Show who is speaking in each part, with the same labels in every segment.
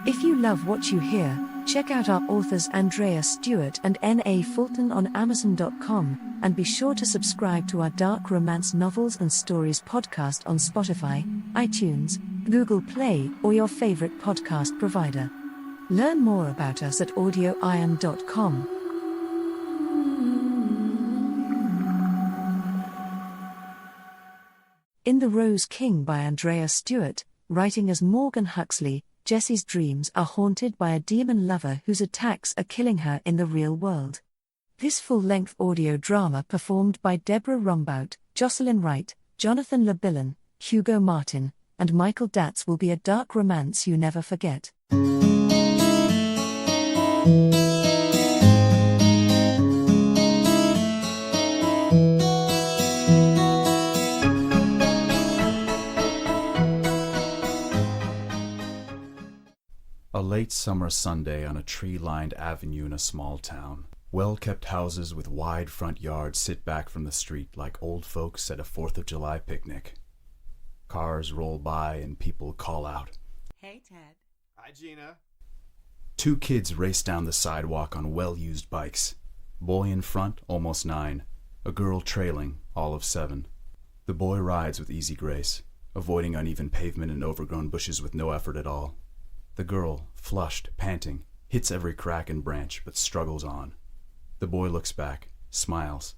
Speaker 1: If you love what you hear, check out our authors Andrea Stewart and N.A. Fulton on Amazon.com, and be sure to subscribe to our dark romance novels and stories podcast on Spotify, iTunes, Google Play, or your favorite podcast provider. Learn more about us at audioiron.com. In The Rose King by Andrea Stewart, writing as Morgan Huxley, Jessie's dreams are haunted by a demon lover whose attacks are killing her in the real world. This full-length audio drama performed by Deborah Rombout, Jocelyn Wright, Jonathan LeBillon, Hugo Martin, and Michael Datz will be a dark romance you never forget.
Speaker 2: A late summer Sunday on a tree-lined avenue in a small town. Well-kept houses with wide front yards sit back from the street like old folks at a 4th of July picnic. Cars roll by and people call out,
Speaker 3: "Hey, Ted."
Speaker 4: "Hi, Gina."
Speaker 2: 2 kids race down the sidewalk on well-used bikes. Boy in front, almost 9. A girl trailing, all of 7. The boy rides with easy grace, avoiding uneven pavement and overgrown bushes with no effort at all. The girl, flushed, panting, hits every crack and branch, but struggles on. The boy looks back, smiles.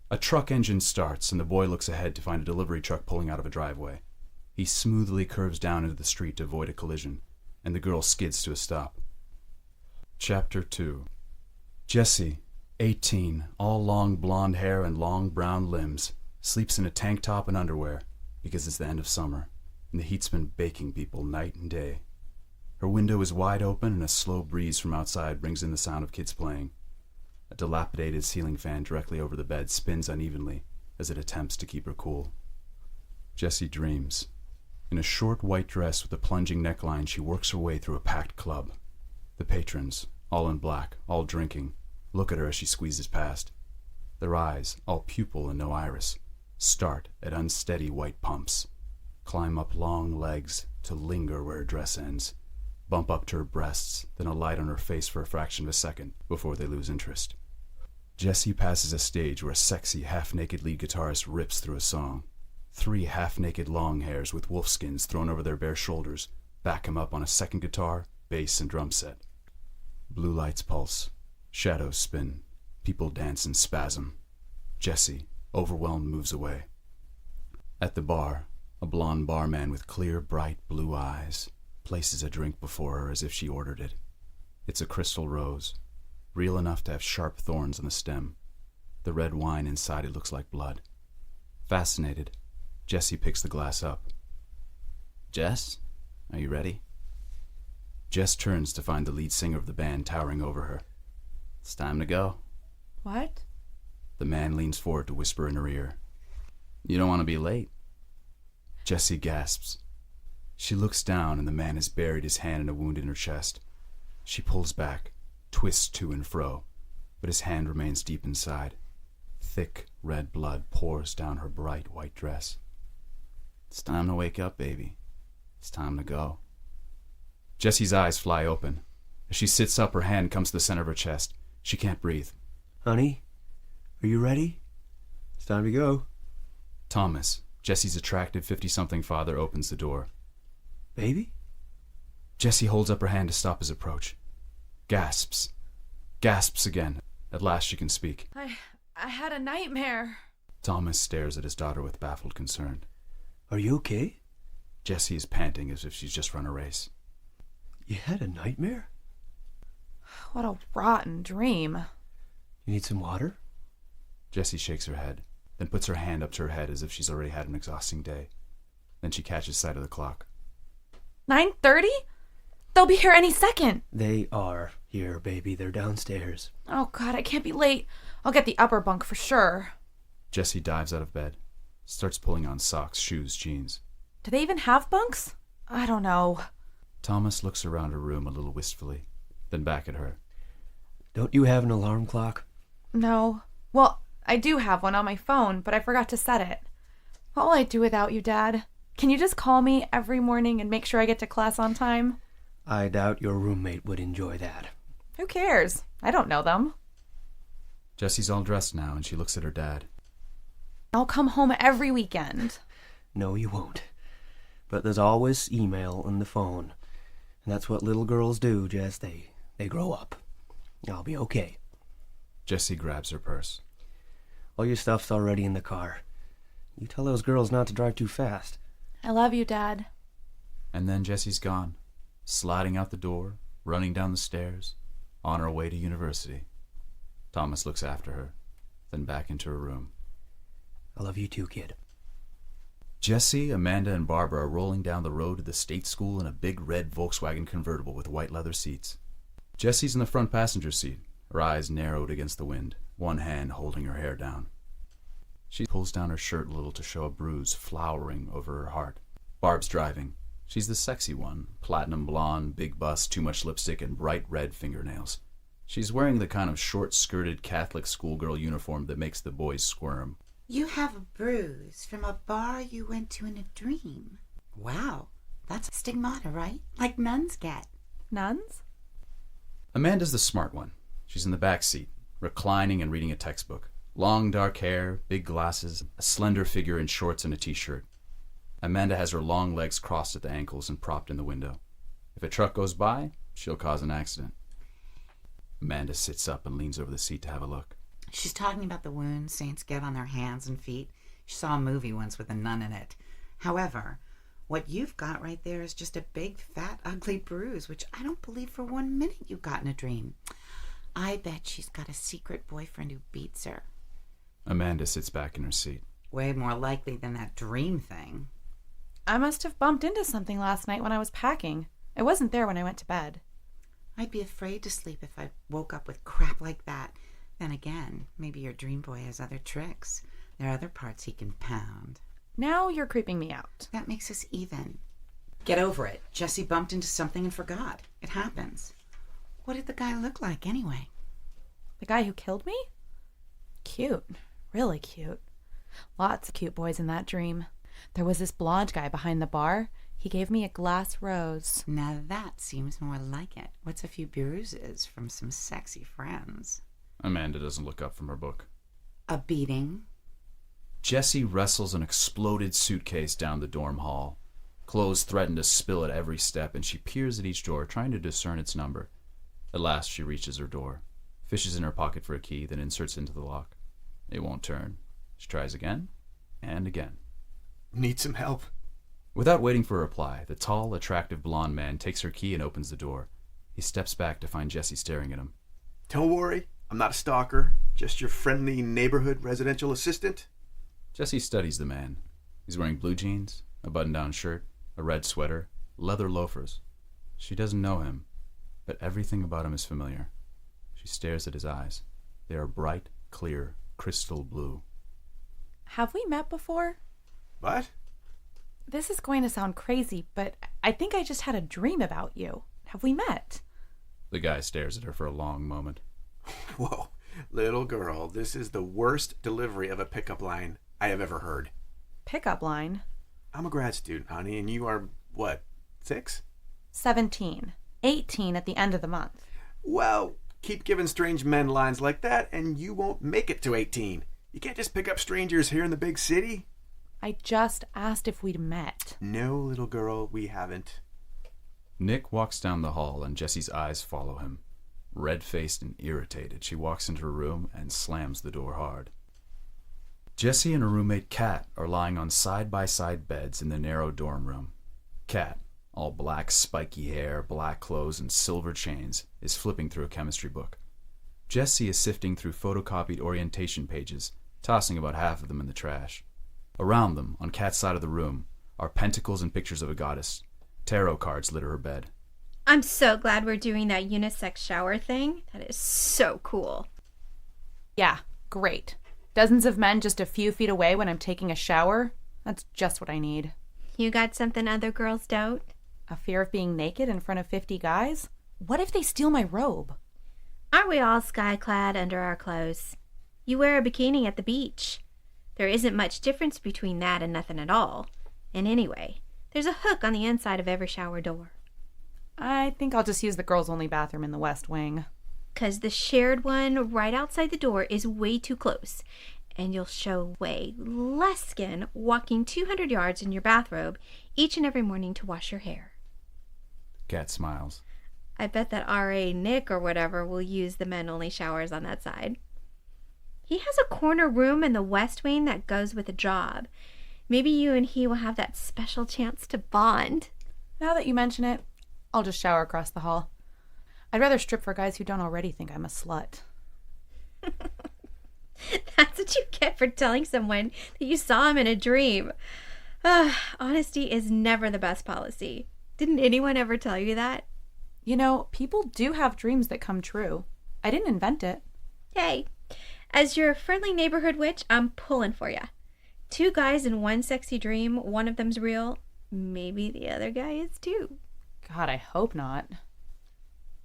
Speaker 2: A truck engine starts, and the boy looks ahead to find a delivery truck pulling out of a driveway. He smoothly curves down into the street to avoid a collision, and the girl skids to a stop. Chapter 2. Jessie, 18, all long blonde hair and long brown limbs, sleeps in a tank top and underwear, because it's the end of summer, and the heat's been baking people night and day. Her window is wide open, and a slow breeze from outside brings in the sound of kids playing. A dilapidated ceiling fan directly over the bed spins unevenly as it attempts to keep her cool. Jessie dreams. In a short white dress with a plunging neckline, she works her way through a packed club. The patrons, all in black, all drinking, look at her as she squeezes past. Their eyes, all pupil and no iris, start at unsteady white pumps, climb up long legs to linger where her dress ends, bump up to her breasts, then alight on her face for a fraction of a second before they lose interest. Jessie passes a stage where a sexy, half-naked lead guitarist rips through a song. 3 half-naked long hairs with wolfskins thrown over their bare shoulders back him up on a second guitar, bass, and drum set. Blue lights pulse. Shadows spin. People dance in spasm. Jessie, overwhelmed, moves away. At the bar, a blonde barman with clear, bright blue eyes places a drink before her as if she ordered it. It's a crystal rose, real enough to have sharp thorns on the stem. The red wine inside it looks like blood. Fascinated, Jessie picks the glass up. "Jess, are you ready?" Jess turns to find the lead singer of the band towering over her. "It's time to go."
Speaker 3: What?
Speaker 2: The man leans forward to whisper in her ear. "You don't want to be late." Jessie gasps. She looks down, and the man has buried his hand in a wound in her chest. She pulls back, twists to and fro, but his hand remains deep inside. Thick, red blood pours down her bright white dress. "It's time to wake up, baby. It's time to go." Jessie's eyes fly open. As she sits up, her hand comes to the center of her chest. She can't breathe.
Speaker 5: "Honey, are you ready? It's time to go."
Speaker 2: Thomas, Jessie's attractive 50-something father, opens the door.
Speaker 5: "Baby?"
Speaker 2: Jessie holds up her hand to stop his approach. Gasps. Gasps again. At last she can speak.
Speaker 3: I had a nightmare."
Speaker 2: Thomas stares at his daughter with baffled concern.
Speaker 5: "Are you okay?"
Speaker 2: Jessie is panting as if she's just run a race.
Speaker 5: "You had a nightmare?
Speaker 3: What a rotten dream.
Speaker 5: You need some water?"
Speaker 2: Jessie shakes her head, then puts her hand up to her head as if she's already had an exhausting day. Then she catches sight of the clock.
Speaker 3: 9:30? They'll be here any second.
Speaker 5: "They are here, baby. They're downstairs."
Speaker 3: Oh, God, I can't be late. I'll get the upper bunk for sure.
Speaker 2: Jessie dives out of bed, starts pulling on socks, shoes, jeans.
Speaker 3: Do they even have bunks? I don't know.
Speaker 2: Thomas looks around her room a little wistfully, then back at her.
Speaker 5: "Don't you have an alarm clock?"
Speaker 3: No. Well, I do have one on my phone, but I forgot to set it. What will I do without you, Dad? Can you just call me every morning and make sure I get to class on time?
Speaker 5: I doubt your roommate would enjoy that.
Speaker 3: Who cares? I don't know them.
Speaker 2: Jessie's all dressed now, and she looks at her dad.
Speaker 3: I'll come home every weekend.
Speaker 5: No, you won't. But there's always email and the phone. And that's what little girls do, Jess. They grow up. I'll be okay.
Speaker 2: Jessie grabs her purse.
Speaker 5: All your stuff's already in the car. You tell those girls not to drive too fast.
Speaker 3: I love you, Dad.
Speaker 2: And then Jessie's gone, sliding out the door, running down the stairs, on her way to university. Thomas looks after her, then back into her room.
Speaker 5: I love you too, kid.
Speaker 2: Jessie, Amanda, and Barbara are rolling down the road to the state school in a big red Volkswagen convertible with white leather seats. Jessie's in the front passenger seat, her eyes narrowed against the wind, one hand holding her hair down. She pulls down her shirt a little to show a bruise flowering over her heart. Barb's driving. She's the sexy one, platinum blonde, big bust, too much lipstick, and bright red fingernails. She's wearing the kind of short-skirted Catholic schoolgirl uniform that makes the boys squirm.
Speaker 4: You have a bruise from a bar you went to in a dream. Wow, that's stigmata, right? Like nuns get.
Speaker 3: Nuns?
Speaker 2: Amanda's the smart one. She's in the back seat, reclining and reading a textbook. Long dark hair, big glasses, a slender figure in shorts and a t-shirt. Amanda has her long legs crossed at the ankles and propped in the window. If a truck goes by, she'll cause an accident. Amanda sits up and leans over the seat to have a look.
Speaker 4: She's talking about the wounds saints get on their hands and feet. She saw a movie once with a nun in it. However, what you've got right there is just a big, fat, ugly bruise, which I don't believe for 1 minute you got in a dream. I bet she's got a secret boyfriend who beats her.
Speaker 2: Amanda sits back in her seat.
Speaker 4: Way more likely than that dream thing.
Speaker 3: I must have bumped into something last night when I was packing. I wasn't there when I went to bed.
Speaker 4: I'd be afraid to sleep if I woke up with crap like that. Then again, maybe your dream boy has other tricks. There are other parts he can pound.
Speaker 3: Now you're creeping me out.
Speaker 4: That makes us even. Get over it. Jessie bumped into something and forgot. It happens. What did the guy look like anyway?
Speaker 3: The guy who killed me? Cute. Really cute. Lots of cute boys in that dream. There was this blonde guy behind the bar. He gave me a glass rose.
Speaker 4: Now that seems more like it. What's a few bruises from some sexy friends?
Speaker 2: Amanda doesn't look up from her book.
Speaker 4: A beating?
Speaker 2: Jessie wrestles an exploded suitcase down the dorm hall. Clothes threaten to spill at every step, and she peers at each door, trying to discern its number. At last, she reaches her door, fishes in her pocket for a key, then inserts it into the lock. It won't turn. She tries again, and again.
Speaker 6: Need some help?
Speaker 2: Without waiting for a reply, the tall, attractive blonde man takes her key and opens the door. He steps back to find Jessie staring at him.
Speaker 6: Don't worry, I'm not a stalker, just your friendly neighborhood residential assistant.
Speaker 2: Jessie studies the man. He's wearing blue jeans, a button-down shirt, a red sweater, leather loafers. She doesn't know him, but everything about him is familiar. She stares at his eyes. They are bright, clear, crystal blue.
Speaker 3: Have we met before?
Speaker 6: What?
Speaker 3: This is going to sound crazy, but I think I just had a dream about you. Have we met?
Speaker 2: The guy stares at her for a long moment.
Speaker 6: Whoa, little girl, this is the worst delivery of a pickup line I have ever heard.
Speaker 3: Pickup line?
Speaker 6: I'm a grad student, honey, and you are, what, 6?
Speaker 3: 17. 18 at the end of the month.
Speaker 6: Well, keep giving strange men lines like that, and you won't make it to 18. You can't just pick up strangers here in the big city.
Speaker 3: I just asked if we'd met.
Speaker 6: No, little girl, we haven't.
Speaker 2: Nick walks down the hall, and Jessie's eyes follow him. Red-faced and irritated, she walks into her room and slams the door hard. Jessie and her roommate Kat are lying on side-by-side beds in the narrow dorm room. Kat, all black spiky hair, black clothes, and silver chains, is flipping through a chemistry book. Jessie is sifting through photocopied orientation pages, tossing about half of them in the trash. Around them, on Kat's side of the room, are pentacles and pictures of a goddess. Tarot cards litter her bed.
Speaker 7: I'm so glad we're doing that unisex shower thing. That is so cool.
Speaker 3: Yeah, great. Dozens of men just a few feet away when I'm taking a shower. That's just what I need.
Speaker 7: You got something other girls don't?
Speaker 3: A fear of being naked in front of 50 guys? What if they steal my robe?
Speaker 7: Aren't we all sky-clad under our clothes? You wear a bikini at the beach. There isn't much difference between that and nothing at all. And anyway, there's a hook on the inside of every shower door.
Speaker 3: I think I'll just use the girls-only bathroom in the West Wing.
Speaker 7: 'Cause the shared one right outside the door is way too close, and you'll show way less skin walking 200 yards in your bathrobe each and every morning to wash your hair.
Speaker 2: Kat smiles.
Speaker 7: I bet that R.A. Nick or whatever will use the men-only showers on that side. He has a corner room in the West Wing that goes with the job. Maybe you and he will have that special chance to bond.
Speaker 3: Now that you mention it, I'll just shower across the hall. I'd rather strip for guys who don't already think I'm a slut.
Speaker 7: That's what you get for telling someone that you saw him in a dream. Honesty is never the best policy. Didn't anyone ever tell you that?
Speaker 3: You know, people do have dreams that come true. I didn't invent it.
Speaker 7: Hey, as your friendly neighborhood witch, I'm pulling for you. 2 guys in one sexy dream, one of them's real. Maybe the other guy is too.
Speaker 3: God, I hope not.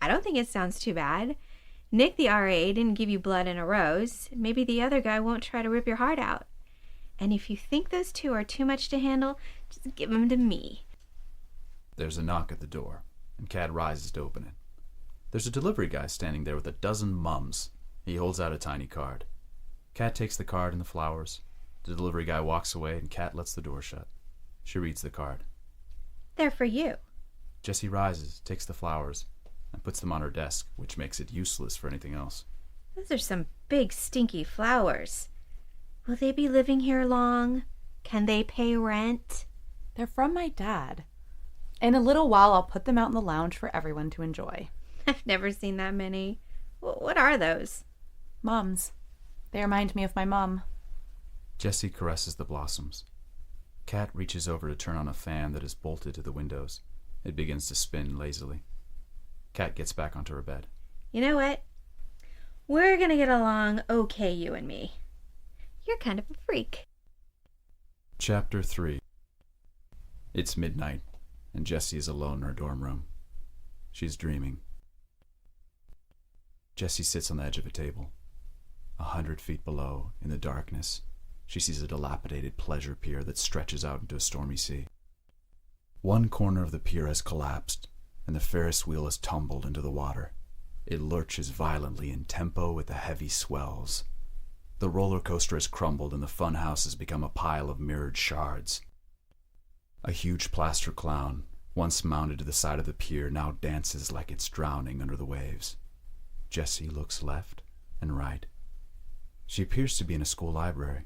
Speaker 7: I don't think it sounds too bad. Nick the RA didn't give you blood and a rose. Maybe the other guy won't try to rip your heart out. And if you think those 2 are too much to handle, just give them to me.
Speaker 2: There's a knock at the door, and Kat rises to open it. There's a delivery guy standing there with a dozen mums. He holds out a tiny card. Kat takes the card and the flowers. The delivery guy walks away, and Kat lets the door shut. She reads the card.
Speaker 7: They're for you.
Speaker 2: Jessie rises, takes the flowers, and puts them on her desk, which makes it useless for anything else.
Speaker 7: Those are some big stinky flowers. Will they be living here long? Can they pay rent?
Speaker 3: They're from my dad. In a little while, I'll put them out in the lounge for everyone to enjoy.
Speaker 7: I've never seen that many. What are those?
Speaker 3: Mums. They remind me of my mom.
Speaker 2: Jessie caresses the blossoms. Kat reaches over to turn on a fan that is bolted to the windows. It begins to spin lazily. Kat gets back onto her bed.
Speaker 7: You know what? We're gonna get along okay, you and me. You're kind of a freak.
Speaker 2: Chapter 3. It's midnight, and Jessie is alone in her dorm room. She's dreaming. Jessie sits on the edge of a table. 100 feet below, in the darkness, she sees a dilapidated pleasure pier that stretches out into a stormy sea. One corner of the pier has collapsed, and the Ferris wheel has tumbled into the water. It lurches violently in tempo with the heavy swells. The roller coaster has crumbled, and the fun house has become a pile of mirrored shards. A huge plaster clown, once mounted to the side of the pier, now dances like it's drowning under the waves. Jessie looks left and right. She appears to be in a school library.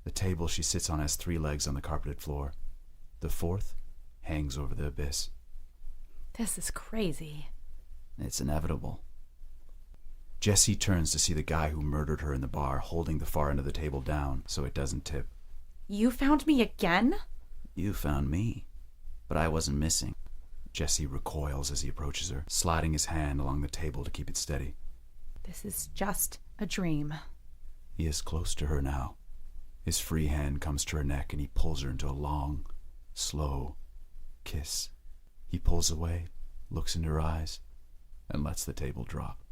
Speaker 2: The table she sits on has 3 legs on the carpeted floor. The 4th hangs over the abyss.
Speaker 3: This is crazy.
Speaker 2: It's inevitable. Jessie turns to see the guy who murdered her in the bar holding the far end of the table down so it doesn't tip.
Speaker 3: You found me again?
Speaker 2: You found me, but I wasn't missing. Jessie recoils as he approaches her, sliding his hand along the table to keep it steady.
Speaker 3: This is just a dream.
Speaker 2: He is close to her now. His free hand comes to her neck and he pulls her into a long, slow kiss. He pulls away, looks into her eyes, and lets the table drop.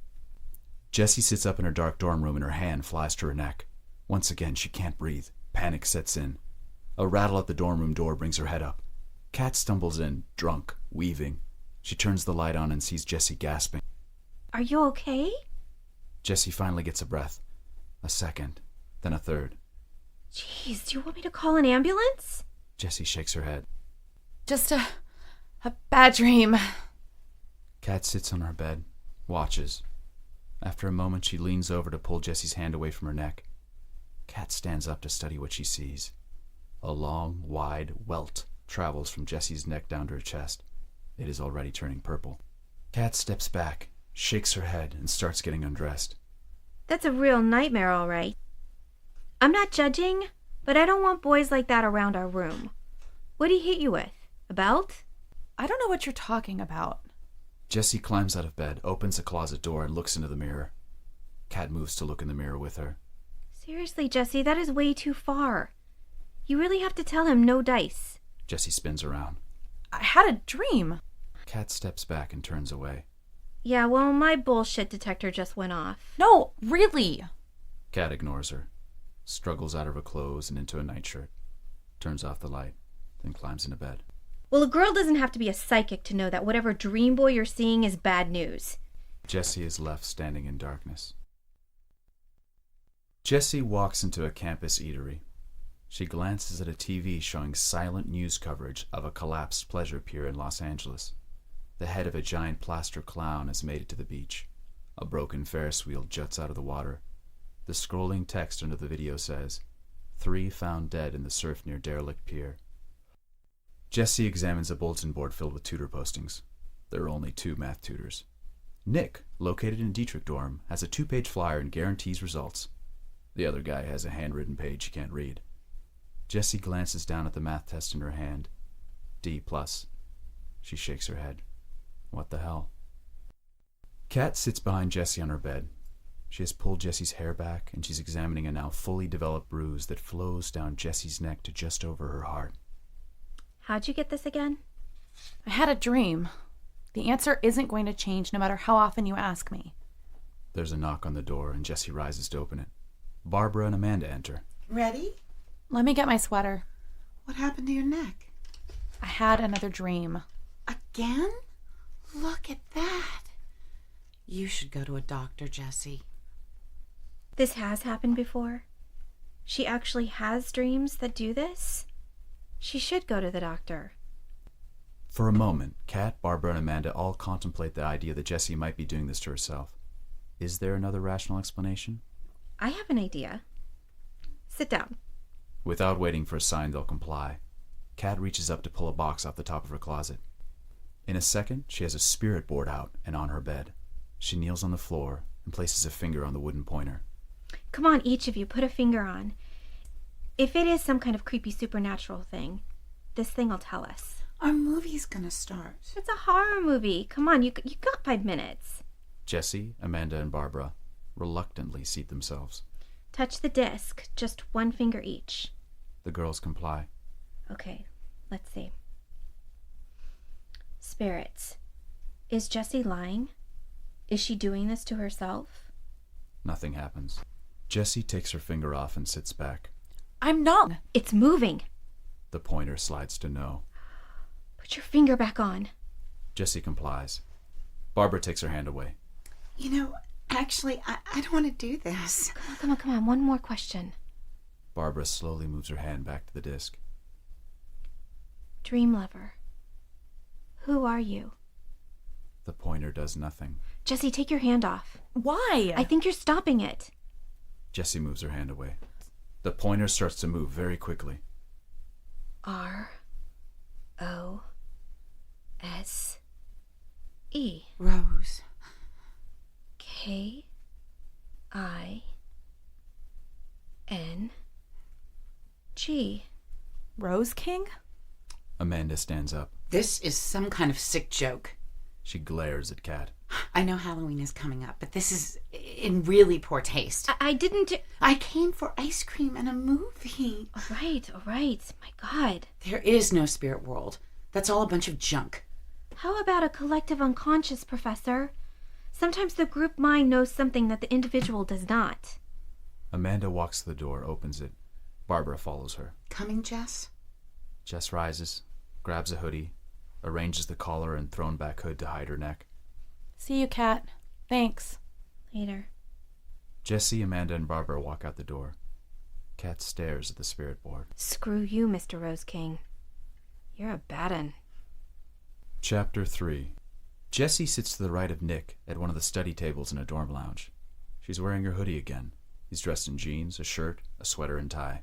Speaker 2: Jessie sits up in her dark dorm room and her hand flies to her neck. Once again, she can't breathe. Panic sets in. A rattle at the dorm room door brings her head up. Kat stumbles in, drunk, weaving. She turns the light on and sees Jessie gasping.
Speaker 7: Are you okay?
Speaker 2: Jessie finally gets a breath. A second, then a third.
Speaker 7: Jeez, do you want me to call an ambulance?
Speaker 2: Jessie shakes her head.
Speaker 3: Just a bad dream.
Speaker 2: Kat sits on her bed, watches. After a moment, she leans over to pull Jessie's hand away from her neck. Kat stands up to study what she sees. A long, wide welt travels from Jessie's neck down to her chest. It is already turning purple. Kat steps back, shakes her head, and starts getting undressed.
Speaker 7: That's a real nightmare, all right. I'm not judging, but I don't want boys like that around our room. What'd he hit you with? A belt?
Speaker 3: I don't know what you're talking about.
Speaker 2: Jessie climbs out of bed, opens a closet door, and looks into the mirror. Kat moves to look in the mirror with her.
Speaker 7: Seriously, Jessie, that is way too far. You really have to tell him no dice.
Speaker 2: Jessie spins around.
Speaker 3: I had a dream.
Speaker 2: Kat steps back and turns away.
Speaker 7: Yeah, well, my bullshit detector just went off.
Speaker 3: No, really.
Speaker 2: Kat ignores her, struggles out of her clothes and into a nightshirt, turns off the light, then climbs into bed.
Speaker 7: Well, a girl doesn't have to be a psychic to know that whatever dream boy you're seeing is bad news.
Speaker 2: Jessie is left standing in darkness. Jessie walks into a campus eatery. She glances at a TV showing silent news coverage of a collapsed pleasure pier in Los Angeles. The head of a giant plaster clown has made it to the beach. A broken Ferris wheel juts out of the water. The scrolling text under the video says, 3 found dead in the surf near derelict pier. Jessie examines a bulletin board filled with tutor postings. There are only 2 math tutors. Nick, located in Dietrich dorm, has a 2-page flyer and guarantees results. The other guy has a handwritten page he can't read. Jessie glances down at the math test in her hand. D+. She shakes her head. What the hell? Kat sits behind Jessie on her bed. She has pulled Jessie's hair back, and she's examining a now fully developed bruise that flows down Jessie's neck to just over her heart.
Speaker 7: How'd you get this again?
Speaker 3: I had a dream. The answer isn't going to change no matter how often you ask me.
Speaker 2: There's a knock on the door, and Jessie rises to open it. Barbara and Amanda enter.
Speaker 4: Ready?
Speaker 3: Let me get my sweater.
Speaker 4: What happened to your neck?
Speaker 3: I had another dream.
Speaker 4: Again? Look at that. You should go to a doctor, Jessie.
Speaker 7: This has happened before. She actually has dreams that do this. She should go to the doctor.
Speaker 2: For a moment, Kat, Barbara, and Amanda all contemplate the idea that Jessie might be doing this to herself. Is there another rational explanation?
Speaker 7: I have an idea. Sit down.
Speaker 2: Without waiting for a sign, they'll comply. Kat reaches up to pull a box off the top of her closet. In a second, she has a spirit board out and on her bed. She kneels on the floor and places a finger on the wooden pointer.
Speaker 7: Come on, each of you, put a finger on. If it is some kind of creepy supernatural thing, this thing will tell us.
Speaker 4: Our movie's gonna start.
Speaker 7: It's a horror movie. Come on, you got 5 minutes.
Speaker 2: Jessie, Amanda, and Barbara reluctantly seat themselves.
Speaker 7: Touch the disc, just 1 finger each.
Speaker 2: The girls comply.
Speaker 7: Okay, let's see. Spirits. Is Jessie lying? Is she doing this to herself?
Speaker 2: Nothing happens. Jessie takes her finger off and sits back.
Speaker 3: I'm not.
Speaker 7: It's moving.
Speaker 2: The pointer slides to no.
Speaker 7: Put your finger back on.
Speaker 2: Jessie complies. Barbara takes her hand away.
Speaker 4: You know, actually, I don't want to do this.
Speaker 7: Come on. One more question.
Speaker 2: Barbara slowly moves her hand back to the disc.
Speaker 7: Dream lover. Who are you?
Speaker 2: The pointer does nothing.
Speaker 7: Jessie, take your hand off.
Speaker 3: Why?
Speaker 7: I think you're stopping it.
Speaker 2: Jessie moves her hand away. The pointer starts to move very quickly.
Speaker 7: R-O-S-E.
Speaker 4: Rose.
Speaker 7: K-I-N-G.
Speaker 3: Rose King?
Speaker 2: Amanda stands up.
Speaker 4: This is some kind of sick joke.
Speaker 2: She glares at Kat.
Speaker 4: I know Halloween is coming up, but this is in really poor taste.
Speaker 7: I didn't...
Speaker 4: I came for ice cream and a movie.
Speaker 7: All right. My God.
Speaker 4: There is no spirit world. That's all a bunch of junk.
Speaker 7: How about a collective unconscious, Professor? Sometimes the group mind knows something that the individual does not.
Speaker 2: Amanda walks to the door, opens it. Barbara follows her.
Speaker 4: Coming, Jess?
Speaker 2: Jess rises, grabs a hoodie, arranges the collar and thrown back hood to hide her neck.
Speaker 3: See you, Kat. Thanks.
Speaker 7: Later.
Speaker 2: Jessie, Amanda, and Barbara walk out the door. Kat stares at the spirit board.
Speaker 7: Screw you, Mr. Rose King. You're a bad un.
Speaker 2: Chapter 3. Jessie sits to the right of Nick at one of the study tables in a dorm lounge. She's wearing her hoodie again. He's dressed in jeans, a shirt, a sweater, and tie.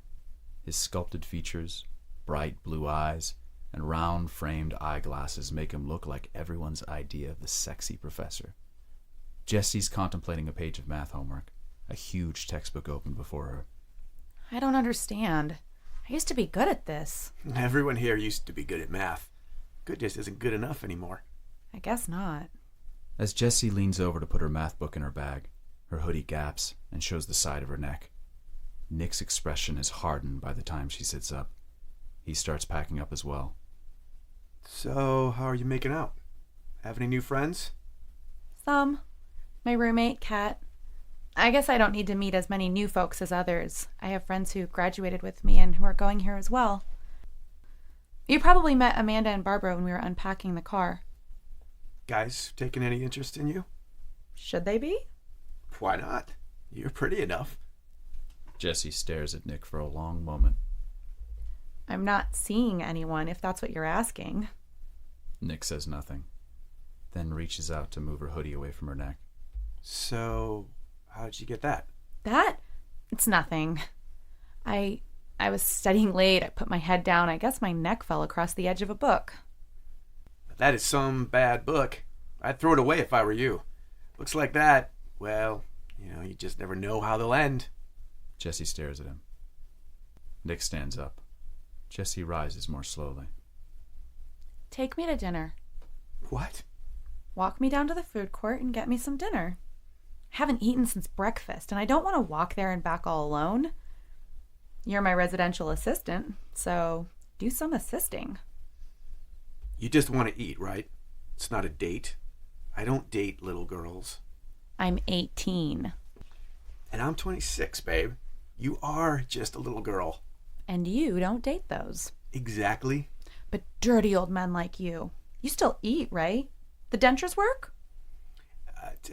Speaker 2: His sculpted features, bright blue eyes, and round framed eyeglasses make him look like everyone's idea of the sexy professor. Jessie's contemplating a page of math homework, a huge textbook open before her.
Speaker 3: I don't understand. I used to be good at this.
Speaker 6: Everyone here used to be good at math. Good just isn't good enough anymore.
Speaker 3: I guess not.
Speaker 2: As Jessie leans over to put her math book in her bag, her hoodie gaps and shows the side of her neck. Nick's expression is hardened by the time she sits up. He starts packing up as well.
Speaker 6: So, how are you making out? Have any new friends?
Speaker 3: Some. My roommate, Kat. I guess I don't need to meet as many new folks as others. I have friends who graduated with me and who are going here as well. You probably met Amanda and Barbara when we were unpacking the car.
Speaker 6: Guys taking any interest in you?
Speaker 3: Should they be?
Speaker 6: Why not? You're pretty enough.
Speaker 2: Jessie stares at Nick for a long moment.
Speaker 3: I'm not seeing anyone, if that's what you're asking.
Speaker 2: Nick says nothing, then reaches out to move her hoodie away from her neck.
Speaker 6: So, how'd you get that?
Speaker 3: That? It's nothing. I was studying late. I put my head down. I guess my neck fell across the edge of a book.
Speaker 6: That is some bad book. I'd throw it away if I were you. Looks like that, well, you just never know how they'll end.
Speaker 2: Jessie stares at him. Nick stands up. Jessie rises more slowly.
Speaker 3: Take me to dinner.
Speaker 6: What?
Speaker 3: Walk me down to the food court and get me some dinner. I haven't eaten since breakfast, and I don't want to walk there and back all alone. You're my residential assistant, so do some assisting.
Speaker 6: You just want to eat, right? It's not a date. I don't date little girls.
Speaker 3: I'm 18.
Speaker 6: And I'm 26, babe. You are just a little girl.
Speaker 3: And you don't date those.
Speaker 6: Exactly.
Speaker 3: But dirty old men like you. You still eat, right? The dentures work?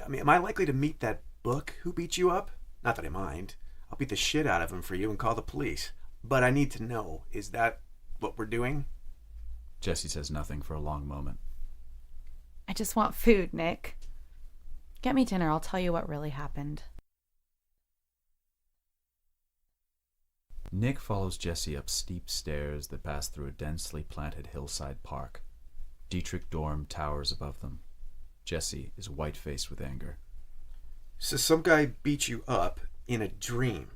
Speaker 6: Am I likely to meet that book who beat you up? Not that I mind. I'll beat the shit out of him for you and call the police. But I need to know, is that what we're doing?
Speaker 2: Jessie says nothing for a long moment.
Speaker 3: I just want food, Nick. Get me dinner. I'll tell you what really happened.
Speaker 2: Nick follows Jessie up steep stairs that pass through a densely planted hillside park. Dietrich Dorm towers above them. Jessie is white-faced with anger.
Speaker 6: So some guy beat you up in a dream.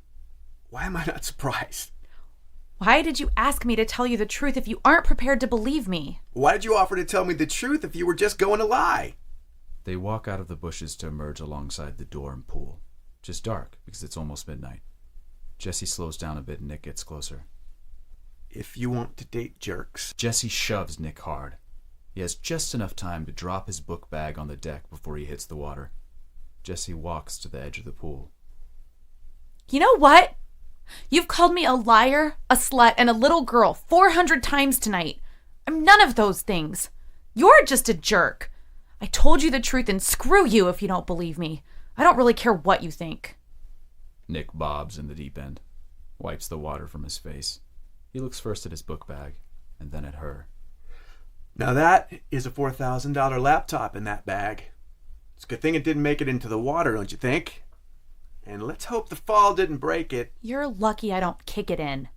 Speaker 6: Why am I not surprised?
Speaker 3: Why did you ask me to tell you the truth if you aren't prepared to believe me?
Speaker 6: Why did you offer to tell me the truth if you were just going to lie?
Speaker 2: They walk out of the bushes to emerge alongside the dorm pool. Just dark because it's almost midnight. Jessie slows down a bit and Nick gets closer.
Speaker 6: If you want to date jerks.
Speaker 2: Jessie shoves Nick hard. He has just enough time to drop his book bag on the deck before he hits the water. Jessie walks to the edge of the pool.
Speaker 3: You know what? You've called me a liar, a slut, and a little girl 400 times tonight. I'm none of those things. You're just a jerk. I told you the truth, and screw you if you don't believe me. I don't really care what you think.
Speaker 2: Nick bobs in the deep end, wipes the water from his face. He looks first at his book bag, and then at her.
Speaker 6: Now that is a $4,000 laptop in that bag. It's a good thing it didn't make it into the water, don't you think? And let's hope the fall didn't break it.
Speaker 3: You're lucky I don't kick it in.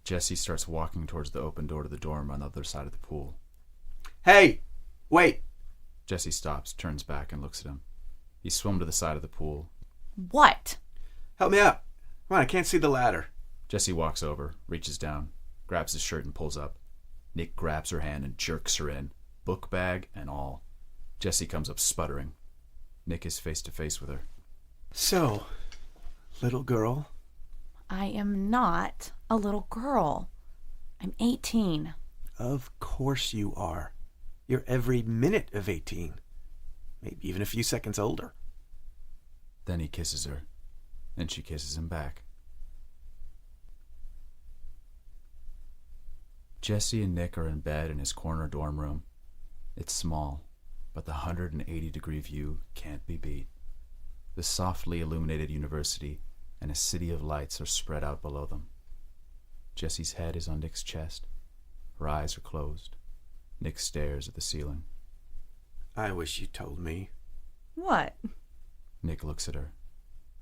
Speaker 2: Jessie starts walking towards the open door to the dorm on the other side of the pool.
Speaker 6: Hey, wait.
Speaker 2: Jessie stops, turns back, and looks at him. He swam to the side of the pool.
Speaker 3: What?
Speaker 6: Help me up. Come on, I can't see the ladder.
Speaker 2: Jessie walks over, reaches down, grabs his shirt and pulls up. Nick grabs her hand and jerks her in, book bag and all. Jessie comes up sputtering. Nick is face to face with her.
Speaker 6: So, little girl?
Speaker 3: I am not a little girl. I'm 18.
Speaker 6: Of course you are. You're every minute of 18. Maybe even a few seconds older.
Speaker 2: Then he kisses her, and she kisses him back. Jessie and Nick are in bed in his corner dorm room. It's small, but the 180-degree view can't be beat. The softly illuminated university and a city of lights are spread out below them. Jessie's head is on Nick's chest. Her eyes are closed. Nick stares at the ceiling.
Speaker 6: I wish you told me.
Speaker 3: What?
Speaker 2: Nick looks at her.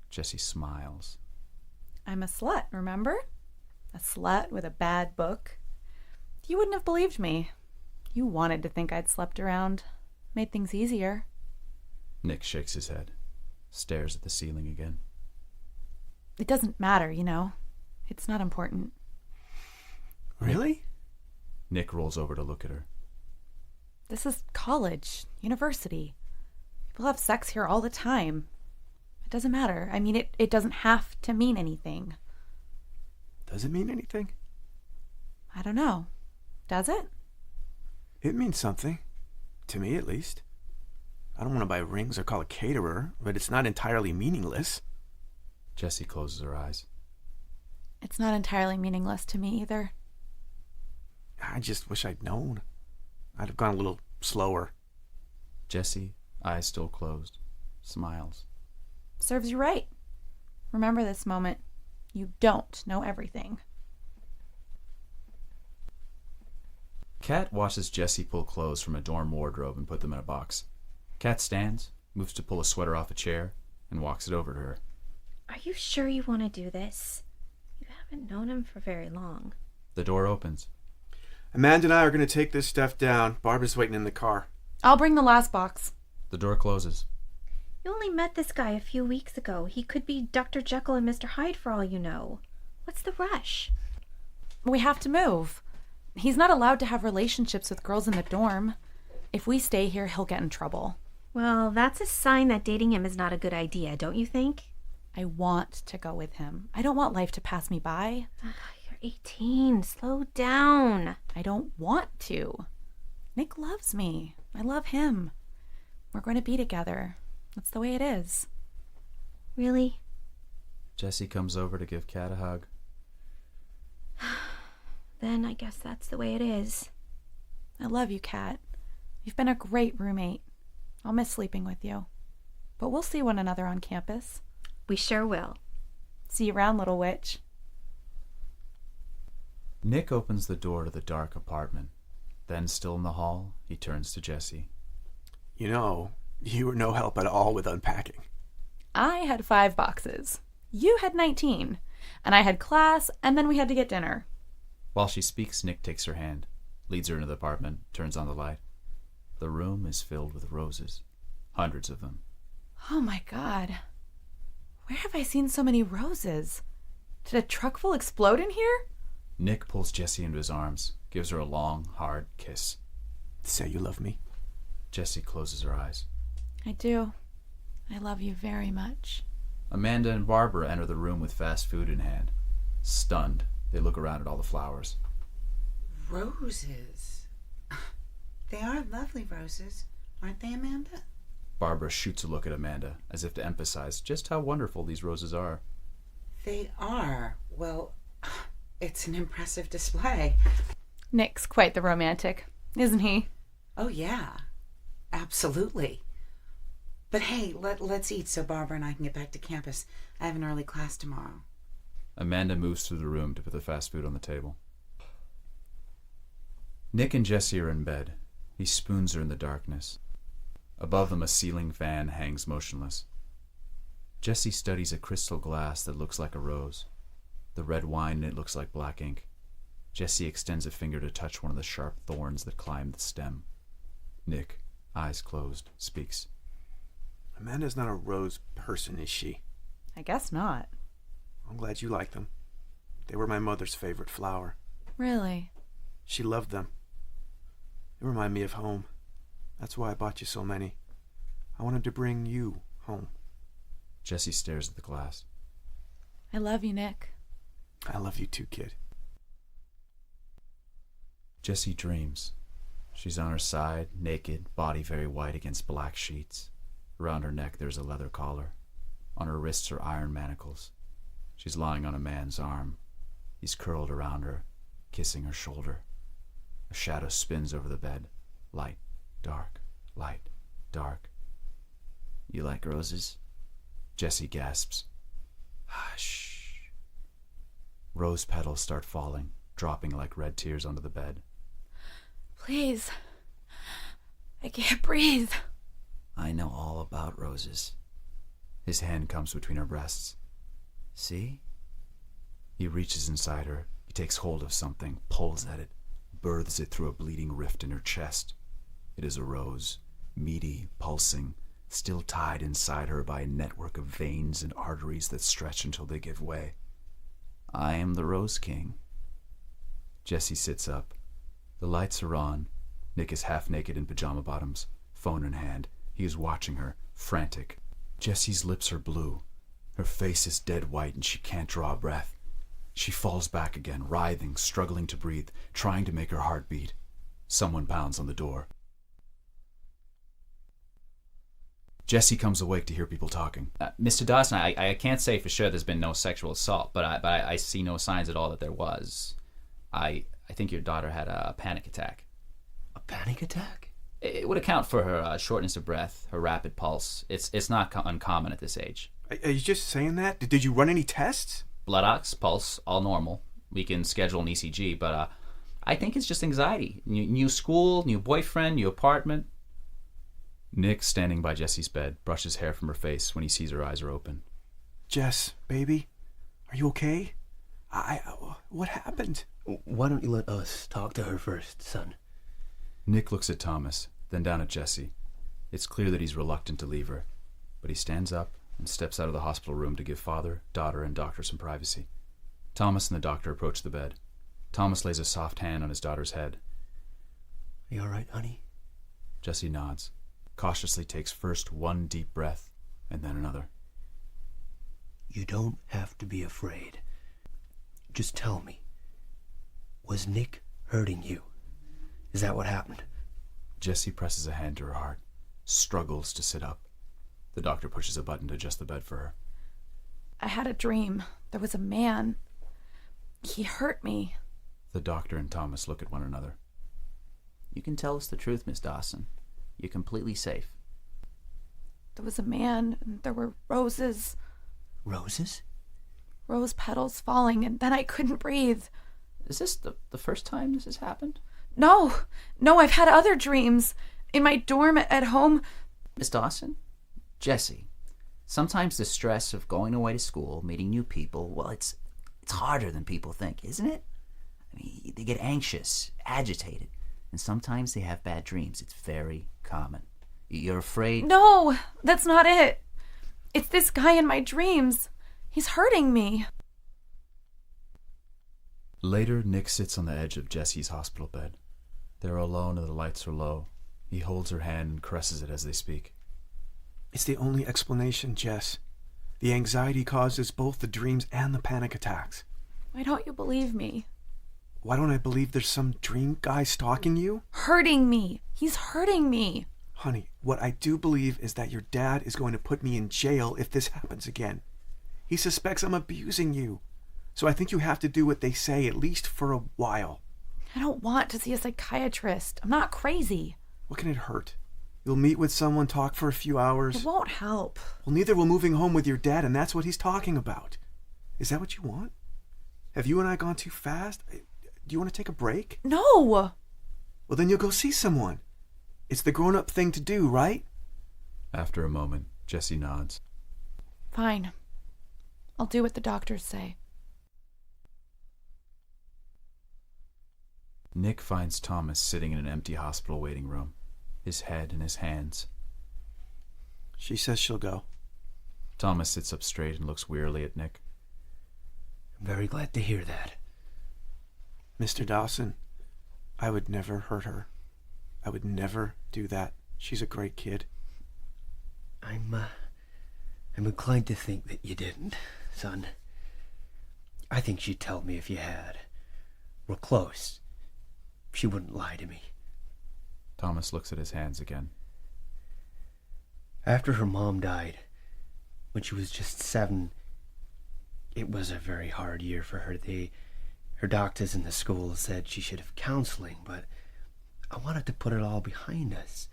Speaker 2: Jessie smiles.
Speaker 3: I'm a slut, remember? A slut with a bad book. You wouldn't have believed me. You wanted to think I'd slept around. Made things easier.
Speaker 2: Nick shakes his head, stares at the ceiling again.
Speaker 3: It doesn't matter, you know. It's not important.
Speaker 6: Really?
Speaker 2: Nick rolls over to look at her.
Speaker 3: This is college, university. People have sex here all the time. It doesn't matter. I mean, it doesn't have to mean anything.
Speaker 6: Does it mean anything?
Speaker 3: I don't know. Does it?
Speaker 6: It means something. To me, at least. I don't want to buy rings or call a caterer, but it's not entirely meaningless.
Speaker 2: Jessie closes her eyes.
Speaker 3: It's not entirely meaningless to me either.
Speaker 6: I just wish I'd known. I'd have gone a little slower.
Speaker 2: Jesse, eyes still closed, smiles.
Speaker 3: Serves you right. Remember this moment. You don't know everything.
Speaker 2: Kat watches Jesse pull clothes from a dorm wardrobe and put them in a box. Kat stands, moves to pull a sweater off a chair, and walks it over to her.
Speaker 7: Are you sure you want to do this? You haven't known him for very long.
Speaker 2: The door opens.
Speaker 6: Amanda and I are going to take this stuff down. Barbara's waiting in the car.
Speaker 3: I'll bring the last box.
Speaker 2: The door closes.
Speaker 7: You only met this guy a few weeks ago. He could be Dr. Jekyll and Mr. Hyde for all you know. What's the rush?
Speaker 3: We have to move. He's not allowed to have relationships with girls in the dorm. If we stay here, he'll get in trouble.
Speaker 7: Well, that's a sign that dating him is not a good idea, don't you think?
Speaker 3: I want to go with him. I don't want life to pass me by.
Speaker 7: You're 18. Slow down.
Speaker 3: I don't want to. Nick loves me. I love him. We're going to be together. That's the way it is.
Speaker 7: Really?
Speaker 2: Jesse comes over to give Kat a hug.
Speaker 7: Then I guess that's the way it is.
Speaker 3: I love you, Kat. You've been a great roommate. I'll miss sleeping with you. But we'll see one another on campus.
Speaker 7: We sure will.
Speaker 3: See you around, little witch.
Speaker 2: Nick opens the door to the dark apartment. Then, still in the hall, he turns to Jesse.
Speaker 6: You know, you were no help at all with unpacking.
Speaker 3: I had 5 boxes. You had 19. And I had class, and then we had to get dinner.
Speaker 2: While she speaks, Nick takes her hand, leads her into the apartment, turns on the light. The room is filled with roses. Hundreds of them.
Speaker 3: Oh my God. Where have I seen so many roses? Did a truck full explode in here?
Speaker 2: Nick pulls Jesse into his arms, gives her a long, hard kiss.
Speaker 6: Say you love me.
Speaker 2: Jesse closes her eyes.
Speaker 3: I do. I love you very much.
Speaker 2: Amanda and Barbara enter the room with fast food in hand. Stunned, they look around at all the flowers.
Speaker 4: Roses. They are lovely roses, aren't they, Amanda?
Speaker 2: Barbara shoots a look at Amanda, as if to emphasize just how wonderful these roses are.
Speaker 4: They are. Well, it's an impressive display.
Speaker 3: Nick's quite the romantic, isn't he?
Speaker 4: Oh, yeah. Absolutely. But hey, let's eat so Barbara and I can get back to campus. I have an early class tomorrow.
Speaker 2: Amanda moves through the room to put the fast food on the table. Nick and Jesse are in bed. He spoons her in the darkness. Above them, a ceiling fan hangs motionless. Jesse studies a crystal glass that looks like a rose. The red wine in it looks like black ink. Jesse extends a finger to touch one of the sharp thorns that climb the stem. Nick, eyes closed, speaks.
Speaker 6: Amanda's not a rose person, is she?
Speaker 3: I guess not.
Speaker 6: I'm glad you like them. They were my mother's favorite flower.
Speaker 3: Really?
Speaker 6: She loved them. They remind me of home. That's why I bought you so many. I wanted to bring you home.
Speaker 2: Jesse stares at the glass.
Speaker 3: I love you, Nick.
Speaker 6: I love you too, kid.
Speaker 2: Jesse dreams. She's on her side, naked, body very white against black sheets. Around her neck there's a leather collar. On her wrists are iron manacles. She's lying on a man's arm. He's curled around her, kissing her shoulder. A shadow spins over the bed. Light, dark, light, dark. You like roses? Jesse gasps. Hush. Rose petals start falling, dropping like red tears onto the bed.
Speaker 3: Please. I can't breathe.
Speaker 2: I know all about roses. His hand comes between her breasts. See? He reaches inside her. He takes hold of something, pulls at it, births it through a bleeding rift in her chest. It is a rose, meaty, pulsing, still tied inside her by a network of veins and arteries that stretch until they give way. I am the Rose King. Jesse sits up. The lights are on. Nick is half naked in pajama bottoms, phone in hand. He is watching her, frantic. Jesse's lips are blue. Her face is dead white and she can't draw a breath. She falls back again, writhing, struggling to breathe, trying to make her heart beat. Someone pounds on the door. Jesse comes awake to hear people talking.
Speaker 8: Mr. Dawson, I can't say for sure there's been no sexual assault, but I see no signs at all that there was. I I think your daughter had a panic attack.
Speaker 5: A panic attack?
Speaker 8: It would account for her shortness of breath, her rapid pulse. It's not uncommon at this age.
Speaker 6: Are you just saying that? Did you run any tests?
Speaker 8: Blood ox, pulse, all normal. We can schedule an ECG, but I think it's just anxiety. New school, new boyfriend, new apartment.
Speaker 2: Nick, standing by Jessie's bed, brushes hair from her face when he sees her eyes are open.
Speaker 6: Jess, baby, are you okay? What happened?
Speaker 5: Why don't you let us talk to her first, son?
Speaker 2: Nick looks at Thomas, then down at Jessie. It's clear that he's reluctant to leave her, but he stands up and steps out of the hospital room to give father, daughter, and doctor some privacy. Thomas and the doctor approach the bed. Thomas lays a soft hand on his daughter's head.
Speaker 5: You all right, honey?
Speaker 2: Jessie nods, cautiously takes first one deep breath, and then another.
Speaker 5: You don't have to be afraid. Just tell me, was Nick hurting you? Is that what happened?
Speaker 2: Jessie presses a hand to her heart, struggles to sit up. The doctor pushes a button to adjust the bed for her.
Speaker 3: I had a dream. There was a man. He hurt me.
Speaker 2: The doctor and Thomas look at one another.
Speaker 8: You can tell us the truth, Miss Dawson. You're completely safe.
Speaker 3: There was a man, and there were roses.
Speaker 5: Roses?
Speaker 3: Rose petals falling, and then I couldn't breathe.
Speaker 8: Is this the first time this has happened?
Speaker 3: No, I've had other dreams. In my dorm at home.
Speaker 8: Miss Dawson? Jessie, sometimes the stress of going away to school, meeting new people, well, it's harder than people think, isn't it? I mean, they get anxious, agitated, and sometimes they have bad dreams. It's very common. You're afraid?
Speaker 3: No, that's not it. It's this guy in my dreams. He's hurting me.
Speaker 2: Later, Nick sits on the edge of Jessie's hospital bed. They're alone and the lights are low. He holds her hand and caresses it as they speak.
Speaker 6: It's the only explanation, Jess. The anxiety causes both the dreams and the panic attacks.
Speaker 3: Why don't you believe me?
Speaker 6: Why don't I believe there's some dream guy stalking you?
Speaker 3: Hurting me. He's hurting me.
Speaker 6: Honey, what I do believe is that your dad is going to put me in jail if this happens again. He suspects I'm abusing you. So I think you have to do what they say, at least for a while.
Speaker 3: I don't want to see a psychiatrist. I'm not crazy.
Speaker 6: What can it hurt? You'll meet with someone, talk for a few hours.
Speaker 3: It won't help.
Speaker 6: Well, neither will moving home with your dad, and that's what he's talking about. Is that what you want? Have you and I gone too fast? Do you want to take a break?
Speaker 3: No.
Speaker 6: Well, then you'll go see someone. It's the grown-up thing to do, right?
Speaker 2: After a moment, Jessie nods.
Speaker 3: Fine. I'll do what the doctors say.
Speaker 2: Nick finds Thomas sitting in an empty hospital waiting room, his head in his hands.
Speaker 6: She says she'll go.
Speaker 2: Thomas sits up straight and looks wearily at Nick.
Speaker 5: I'm very glad to hear that.
Speaker 6: Mr. Dawson, I would never hurt her. I would never do that. She's a great kid.
Speaker 5: I'm inclined to think that you didn't, son. I think she'd tell me if you had. We're close. She wouldn't lie to me.
Speaker 2: Thomas looks at his hands again.
Speaker 5: After her mom died, when she was just 7, it was a very hard year for her. Her doctors in the school said she should have counseling, but I wanted to put it all behind us.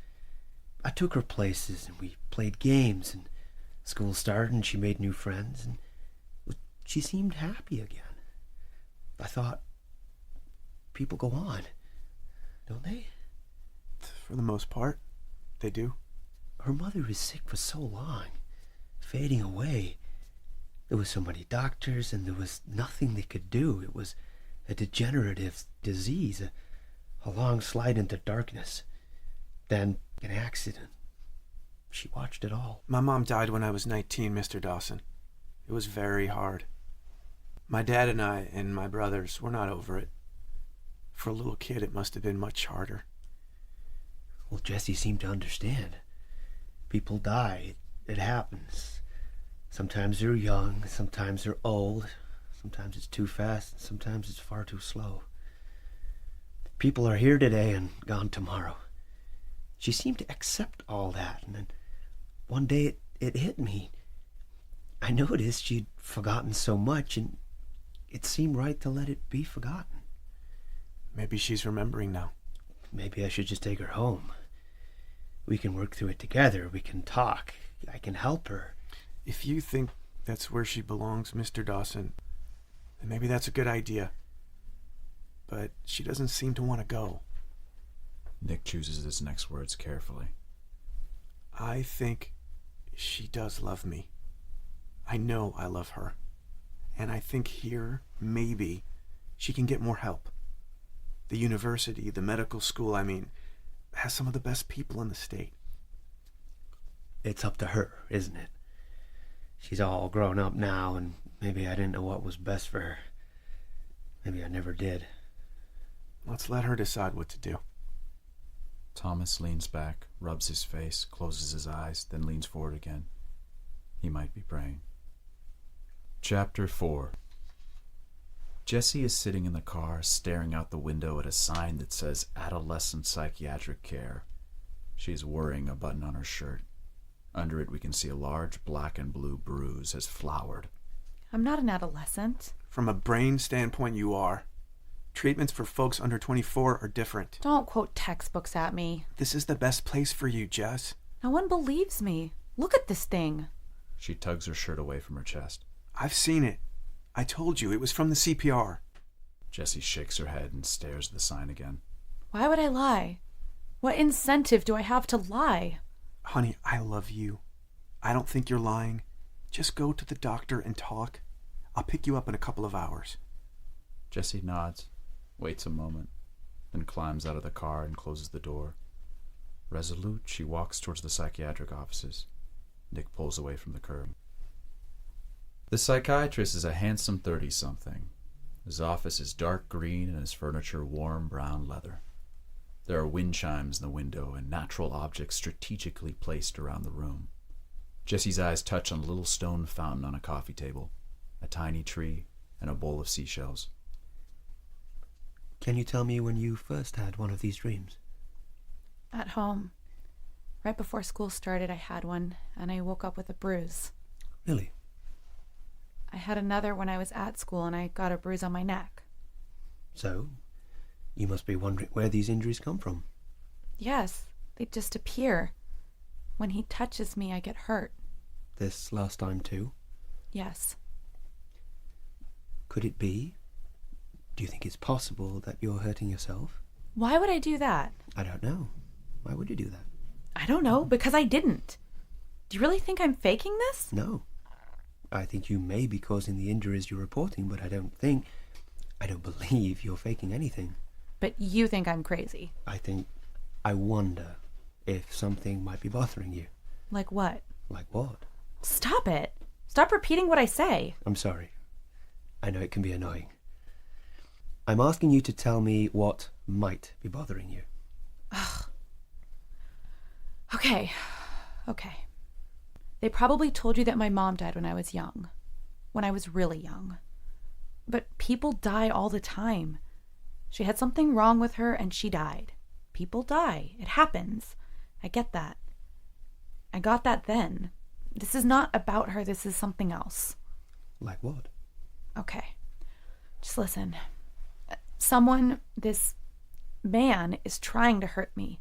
Speaker 5: I took her places and we played games, and school started and she made new friends, and she seemed happy again. I thought, people go on, don't they?
Speaker 6: For the most part, they do.
Speaker 5: Her mother was sick for so long, fading away. There were so many doctors and there was nothing they could do. It was a degenerative disease, a long slide into darkness. Then an accident. She watched it all.
Speaker 6: My mom died when I was 19, Mr. Dawson. It was very hard. My dad and I and my brothers were not over it. For a little kid, it must have been much harder.
Speaker 5: Well, Jessie seemed to understand. People die. It happens. Sometimes they're young, sometimes they're old, sometimes it's too fast, and sometimes it's far too slow. People are here today and gone tomorrow. She seemed to accept all that, and then one day it hit me. I noticed she'd forgotten so much, and it seemed right to let it be forgotten.
Speaker 6: Maybe she's remembering now.
Speaker 5: Maybe I should just take her home. We can work through it together. We can talk. I can help her.
Speaker 6: If you think that's where she belongs, Mr. Dawson, then maybe that's a good idea. But she doesn't seem to want to go.
Speaker 2: Nick chooses his next words carefully.
Speaker 6: I think she does love me. I know I love her. And I think here, maybe, she can get more help. The university, the medical school, has some of the best people in the state.
Speaker 5: It's up to her, isn't it? She's all grown up now, and maybe I didn't know what was best for her. Maybe I never did.
Speaker 6: Let's let her decide what to do.
Speaker 2: Thomas leans back, rubs his face, closes his eyes, then leans forward again. He might be praying. Chapter 4. Jessie is sitting in the car, staring out the window at a sign that says Adolescent Psychiatric Care. She is worrying a button on her shirt. Under it we can see a large black and blue bruise has flowered.
Speaker 3: I'm not an adolescent.
Speaker 6: From a brain standpoint, you are. Treatments for folks under 24 are different.
Speaker 3: Don't quote textbooks at me.
Speaker 6: This is the best place for you, Jess.
Speaker 3: No one believes me. Look at this thing.
Speaker 2: She tugs her shirt away from her chest.
Speaker 6: I've seen it. I told you, it was from the CPR.
Speaker 2: Jessie shakes her head and stares at the sign again.
Speaker 3: Why would I lie? What incentive do I have to lie?
Speaker 6: Honey, I love you. I don't think you're lying. Just go to the doctor and talk. I'll pick you up in a couple of hours.
Speaker 2: Jessie nods, waits a moment, then climbs out of the car and closes the door. Resolute, she walks towards the psychiatric offices. Nick pulls away from the curb. The psychiatrist is a handsome 30-something. His office is dark green and his furniture warm brown leather. There are wind chimes in the window and natural objects strategically placed around the room. Jessie's eyes touch on a little stone fountain on a coffee table, a tiny tree, and a bowl of seashells.
Speaker 5: Can you tell me when you first had one of these dreams?
Speaker 3: At home. Right before school started, I had one, and I woke up with a bruise.
Speaker 5: Really?
Speaker 3: I had another when I was at school, and I got a bruise on my neck.
Speaker 5: So, you must be wondering where these injuries come from.
Speaker 3: Yes, they just appear. When he touches me, I get hurt.
Speaker 5: This last time too?
Speaker 3: Yes.
Speaker 5: Could it be? Do you think it's possible that you're hurting yourself?
Speaker 3: Why would I do that?
Speaker 5: I don't know. Why would you do that?
Speaker 3: I don't know, because I didn't. Do you really think I'm faking this?
Speaker 5: No. I think you may be causing the injuries you're reporting, but I don't believe you're faking anything.
Speaker 3: But you think I'm crazy.
Speaker 5: I wonder if something might be bothering you.
Speaker 3: Like what?
Speaker 5: Like what?
Speaker 3: Stop it. Stop repeating what I say.
Speaker 5: I'm sorry. I know it can be annoying. I'm asking you to tell me what might be bothering you.
Speaker 3: Ugh. Okay. They probably told you that my mom died when I was young. When I was really young. But people die all the time. She had something wrong with her and she died. People die. It happens. I get that. I got that then. This is not about her. This is something else.
Speaker 5: Like what?
Speaker 3: Okay. Just listen. This man is trying to hurt me.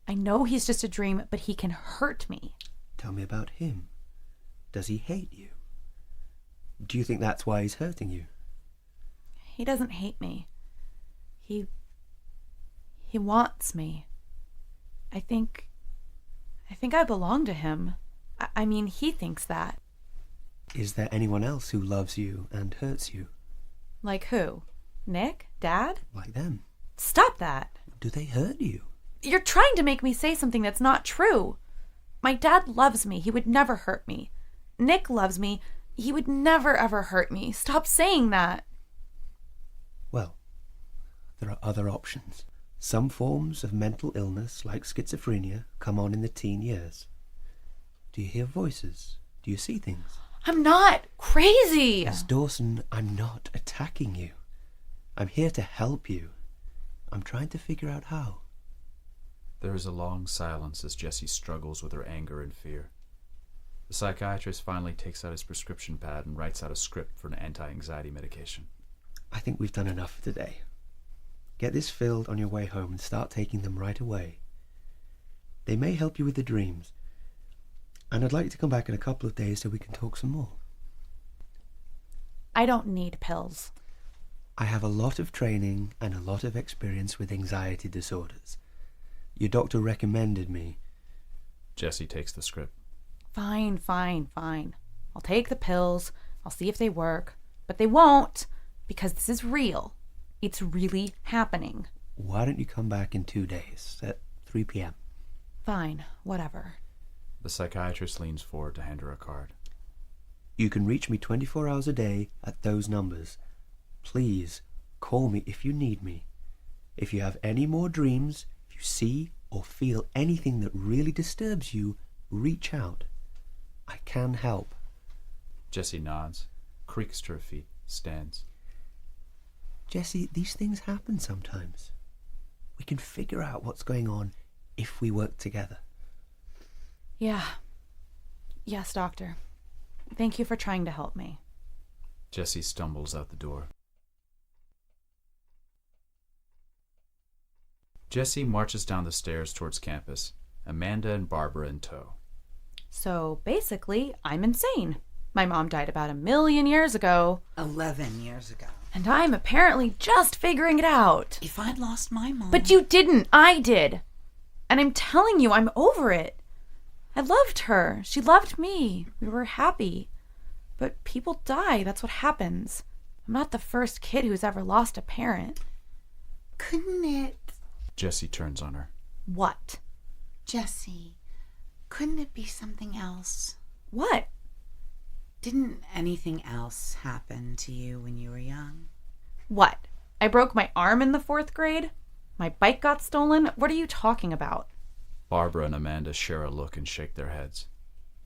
Speaker 3: I know he's just a dream, but he can hurt me.
Speaker 5: Tell me about him. Does he hate you? Do you think that's why he's hurting you?
Speaker 3: He doesn't hate me. He wants me. I think I belong to him. I mean, he thinks that.
Speaker 5: Is there anyone else who loves you and hurts you?
Speaker 3: Like who? Nick? Dad?
Speaker 5: Like them?
Speaker 3: Stop that.
Speaker 5: Do they hurt you?
Speaker 3: You're trying to make me say something that's not true. My dad loves me. He would never hurt me. Nick loves me. He would never ever hurt me. Stop saying that.
Speaker 5: Well, there are other options. Some forms of mental illness, like schizophrenia, come on in the teen years. Do you hear voices? Do you see things?
Speaker 3: I'm not crazy.
Speaker 5: Miss Dawson, I'm not attacking you. I'm here to help you. I'm trying to figure out how.
Speaker 2: There is a long silence as Jessie struggles with her anger and fear. The psychiatrist finally takes out his prescription pad and writes out a script for an anti-anxiety medication.
Speaker 5: I think we've done enough for today. Get this filled on your way home and start taking them right away. They may help you with the dreams. And I'd like you to come back in a couple of days so we can talk some more.
Speaker 3: I don't need pills.
Speaker 5: I have a lot of training and a lot of experience with anxiety disorders. Your doctor recommended me.
Speaker 2: Jessie takes the script.
Speaker 3: Fine. I'll take the pills. I'll see if they work. But they won't, because this is real. It's really happening.
Speaker 5: Why don't you come back in 2 days at 3 p.m.?
Speaker 3: Fine, whatever.
Speaker 2: The psychiatrist leans forward to hand her a card.
Speaker 5: You can reach me 24 hours a day at those numbers. Please, call me if you need me. If you have any more dreams, if you see or feel anything that really disturbs you, reach out. I can help.
Speaker 2: Jessie nods, creaks to her feet, stands.
Speaker 5: Jessie, these things happen sometimes. We can figure out what's going on if we work together.
Speaker 3: Yeah. Yes, doctor. Thank you for trying to help me.
Speaker 2: Jessie stumbles out the door. Jessie marches down the stairs towards campus, Amanda and Barbara in tow.
Speaker 3: So basically, I'm insane. My mom died about 1 million years ago.
Speaker 4: 11 years ago.
Speaker 3: And I'm apparently just figuring it out.
Speaker 4: If I'd lost my mom...
Speaker 3: But you didn't. I did. And I'm telling you, I'm over it. I loved her. She loved me. We were happy. But people die. That's what happens. I'm not the first kid who's ever lost a parent.
Speaker 4: Couldn't it...
Speaker 2: Jessie turns on her.
Speaker 3: What?
Speaker 4: Jessie, couldn't it be something else?
Speaker 3: What?
Speaker 4: Didn't anything else happen to you when you were young?
Speaker 3: What? I broke my arm in the 4th grade? My bike got stolen? What are you talking about?
Speaker 2: Barbara and Amanda share a look and shake their heads.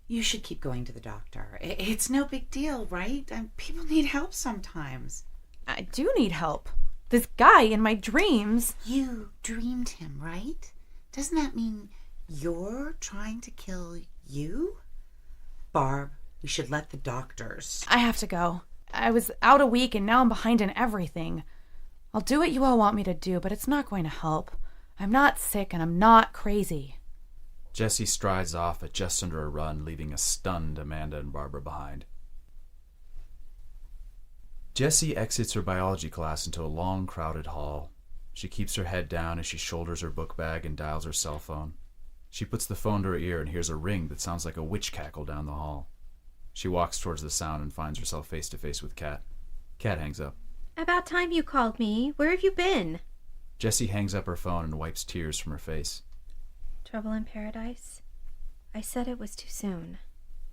Speaker 4: You should keep going to the doctor. It's no big deal, right? People need help sometimes.
Speaker 3: I do need help. This guy in my dreams...
Speaker 4: You dreamed him, right? Doesn't that mean you're trying to kill you? Barb, we should let the doctors...
Speaker 3: I have to go. I was out a week and now I'm behind in everything. I'll do what you all want me to do, but it's not going to help. I'm not sick and I'm not crazy.
Speaker 2: Jessie strides off at just under a run, leaving a stunned Amanda and Barbara behind. Jessie exits her biology class into a long, crowded hall. She keeps her head down as she shoulders her book bag and dials her cell phone. She puts the phone to her ear and hears a ring that sounds like a witch cackle down the hall. She walks towards the sound and finds herself face to face with Kat. Kat hangs up.
Speaker 7: About time you called me. Where have you been?
Speaker 2: Jessie hangs up her phone and wipes tears from her face.
Speaker 7: Trouble in paradise? I said it was too soon.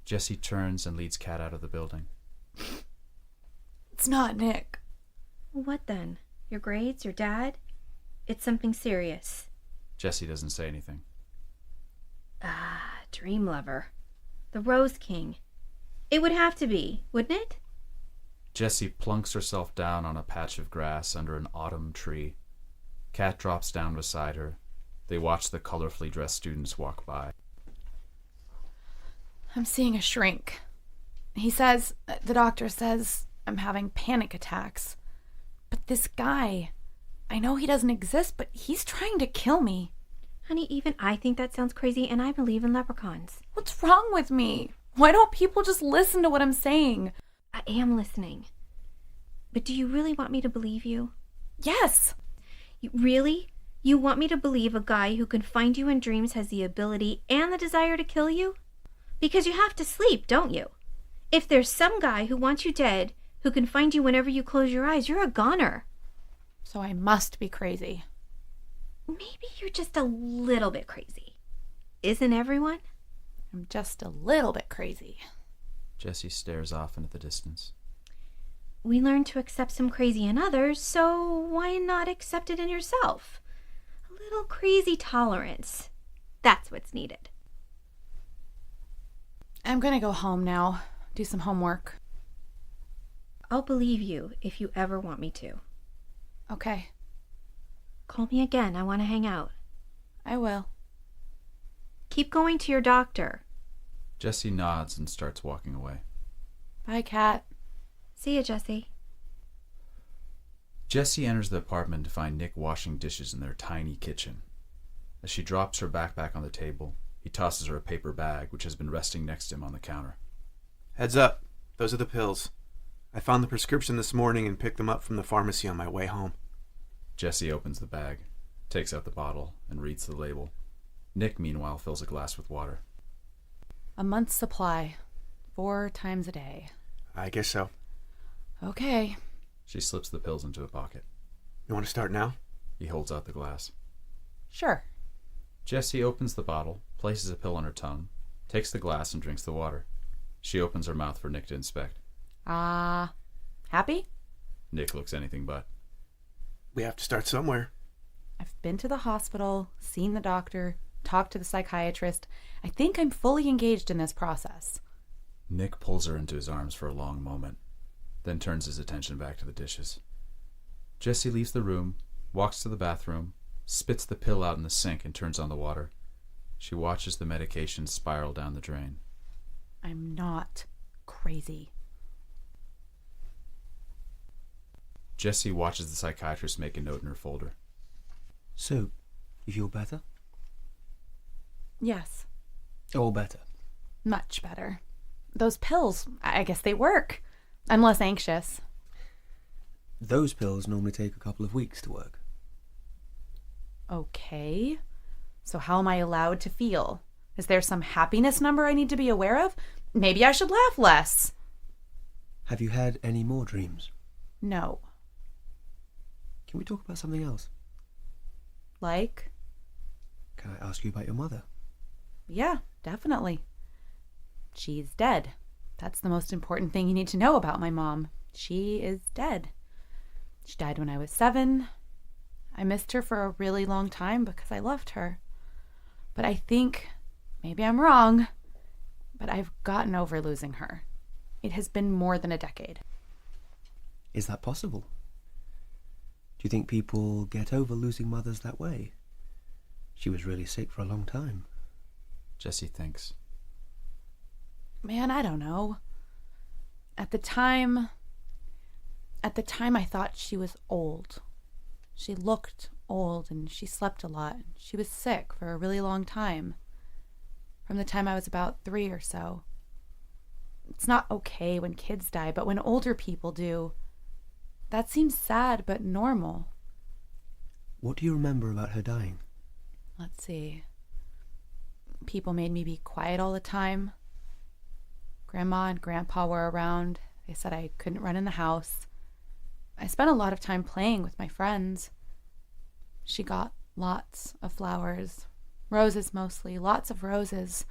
Speaker 2: Jessie turns and leads Kat out of the building.
Speaker 3: It's not Nick.
Speaker 7: What then? Your grades? Your dad? It's something serious.
Speaker 2: Jessie doesn't say anything.
Speaker 7: Ah, dream lover. The Rose King. It would have to be, wouldn't it?
Speaker 2: Jessie plunks herself down on a patch of grass under an autumn tree. Kat drops down beside her. They watch the colorfully dressed students walk by.
Speaker 3: I'm seeing a shrink. The doctor says I'm having panic attacks. But this guy, I know he doesn't exist, but he's trying to kill me.
Speaker 7: Honey, even I think that sounds crazy, and I believe in leprechauns.
Speaker 3: What's wrong with me? Why don't people just listen to what I'm saying?
Speaker 7: I am listening. But do you really want me to believe you?
Speaker 3: Yes.
Speaker 7: Really? You want me to believe a guy who can find you in dreams has the ability and the desire to kill you? Because you have to sleep, don't you? If there's some guy who wants you dead, who can find you whenever you close your eyes, you're a goner.
Speaker 3: So I must be crazy.
Speaker 7: Maybe you're just a little bit crazy. Isn't everyone?
Speaker 3: I'm just a little bit crazy.
Speaker 2: Jessie stares off into the distance.
Speaker 7: We learn to accept some crazy in others, so why not accept it in yourself? A little crazy tolerance. That's what's needed.
Speaker 3: I'm gonna go home now, do some homework.
Speaker 7: I'll believe you if you ever want me to.
Speaker 3: Okay.
Speaker 7: Call me again. I want to hang out.
Speaker 3: I will.
Speaker 7: Keep going to your doctor.
Speaker 2: Jessie nods and starts walking away.
Speaker 3: Bye, Kat.
Speaker 7: See ya, Jessie.
Speaker 2: Jessie enters the apartment to find Nick washing dishes in their tiny kitchen. As she drops her backpack on the table, he tosses her a paper bag which has been resting next to him on the counter.
Speaker 6: Heads up. Those are the pills. I found the prescription this morning and picked them up from the pharmacy on my way home.
Speaker 2: Jessie opens the bag, takes out the bottle, and reads the label. Nick, meanwhile, fills a glass with water.
Speaker 3: A month's supply. 4 times a day.
Speaker 6: I guess so.
Speaker 3: Okay.
Speaker 2: She slips the pills into a pocket.
Speaker 6: You want to start now?
Speaker 2: He holds out the glass.
Speaker 3: Sure.
Speaker 2: Jessie opens the bottle, places a pill on her tongue, takes the glass and drinks the water. She opens her mouth for Nick to inspect.
Speaker 3: Happy?
Speaker 2: Nick looks anything but.
Speaker 6: We have to start somewhere.
Speaker 3: I've been to the hospital, seen the doctor, talked to the psychiatrist. I think I'm fully engaged in this process.
Speaker 2: Nick pulls her into his arms for a long moment, then turns his attention back to the dishes. Jessie leaves the room, walks to the bathroom, spits the pill out in the sink and turns on the water. She watches the medication spiral down the drain.
Speaker 3: I'm not crazy.
Speaker 2: Jessie watches the psychiatrist make a note in her folder.
Speaker 5: So, you feel better?
Speaker 3: Yes,
Speaker 5: All better.
Speaker 3: much better. Those pills, I guess they work. I'm less anxious.
Speaker 5: Those pills normally take a couple of weeks to work.
Speaker 3: Okay. So how am I allowed to feel? Is there some happiness number I need to be aware of? Maybe I should laugh less.
Speaker 5: Have you had any more dreams?
Speaker 3: No.
Speaker 5: Can we talk about something else?
Speaker 3: Like?
Speaker 5: Can I ask you about your mother?
Speaker 3: Yeah, definitely. She's dead. That's the most important thing you need to know about my mom. She is dead. She died when I was 7. I missed her for a really long time because I loved her. But I think, maybe I'm wrong, but I've gotten over losing her. It has been more than a decade.
Speaker 5: Is that possible? Do you think people get over losing mothers that way? She was really sick for a long time.
Speaker 2: Jessie thinks.
Speaker 3: Man, I don't know. At the time I thought she was old. She looked old and she slept a lot. She was sick for a really long time. From the time I was about 3 or so. It's not okay when kids die, but when older people do, that seems sad but normal.
Speaker 5: What do you remember about her dying?
Speaker 3: Let's see. People made me be quiet all the time. Grandma and Grandpa were around. They said I couldn't run in the house. I spent a lot of time playing with my friends. She got lots of flowers. Roses mostly, lots of roses.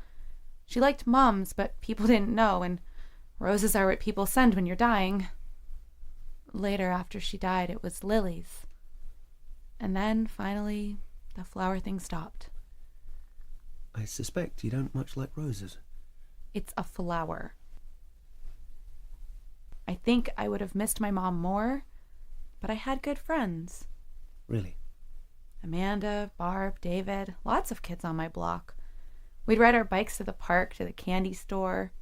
Speaker 3: She liked mums, but people didn't know, and roses are what people send when you're dying. Later, after she died, it was lilies. And then, finally, the flower thing stopped.
Speaker 5: I suspect you don't much like roses.
Speaker 3: It's a flower. I think I would have missed my mom more, but I had good friends.
Speaker 5: Really?
Speaker 3: Amanda, Barb, David, lots of kids on my block. We'd ride our bikes to the park, to the candy store.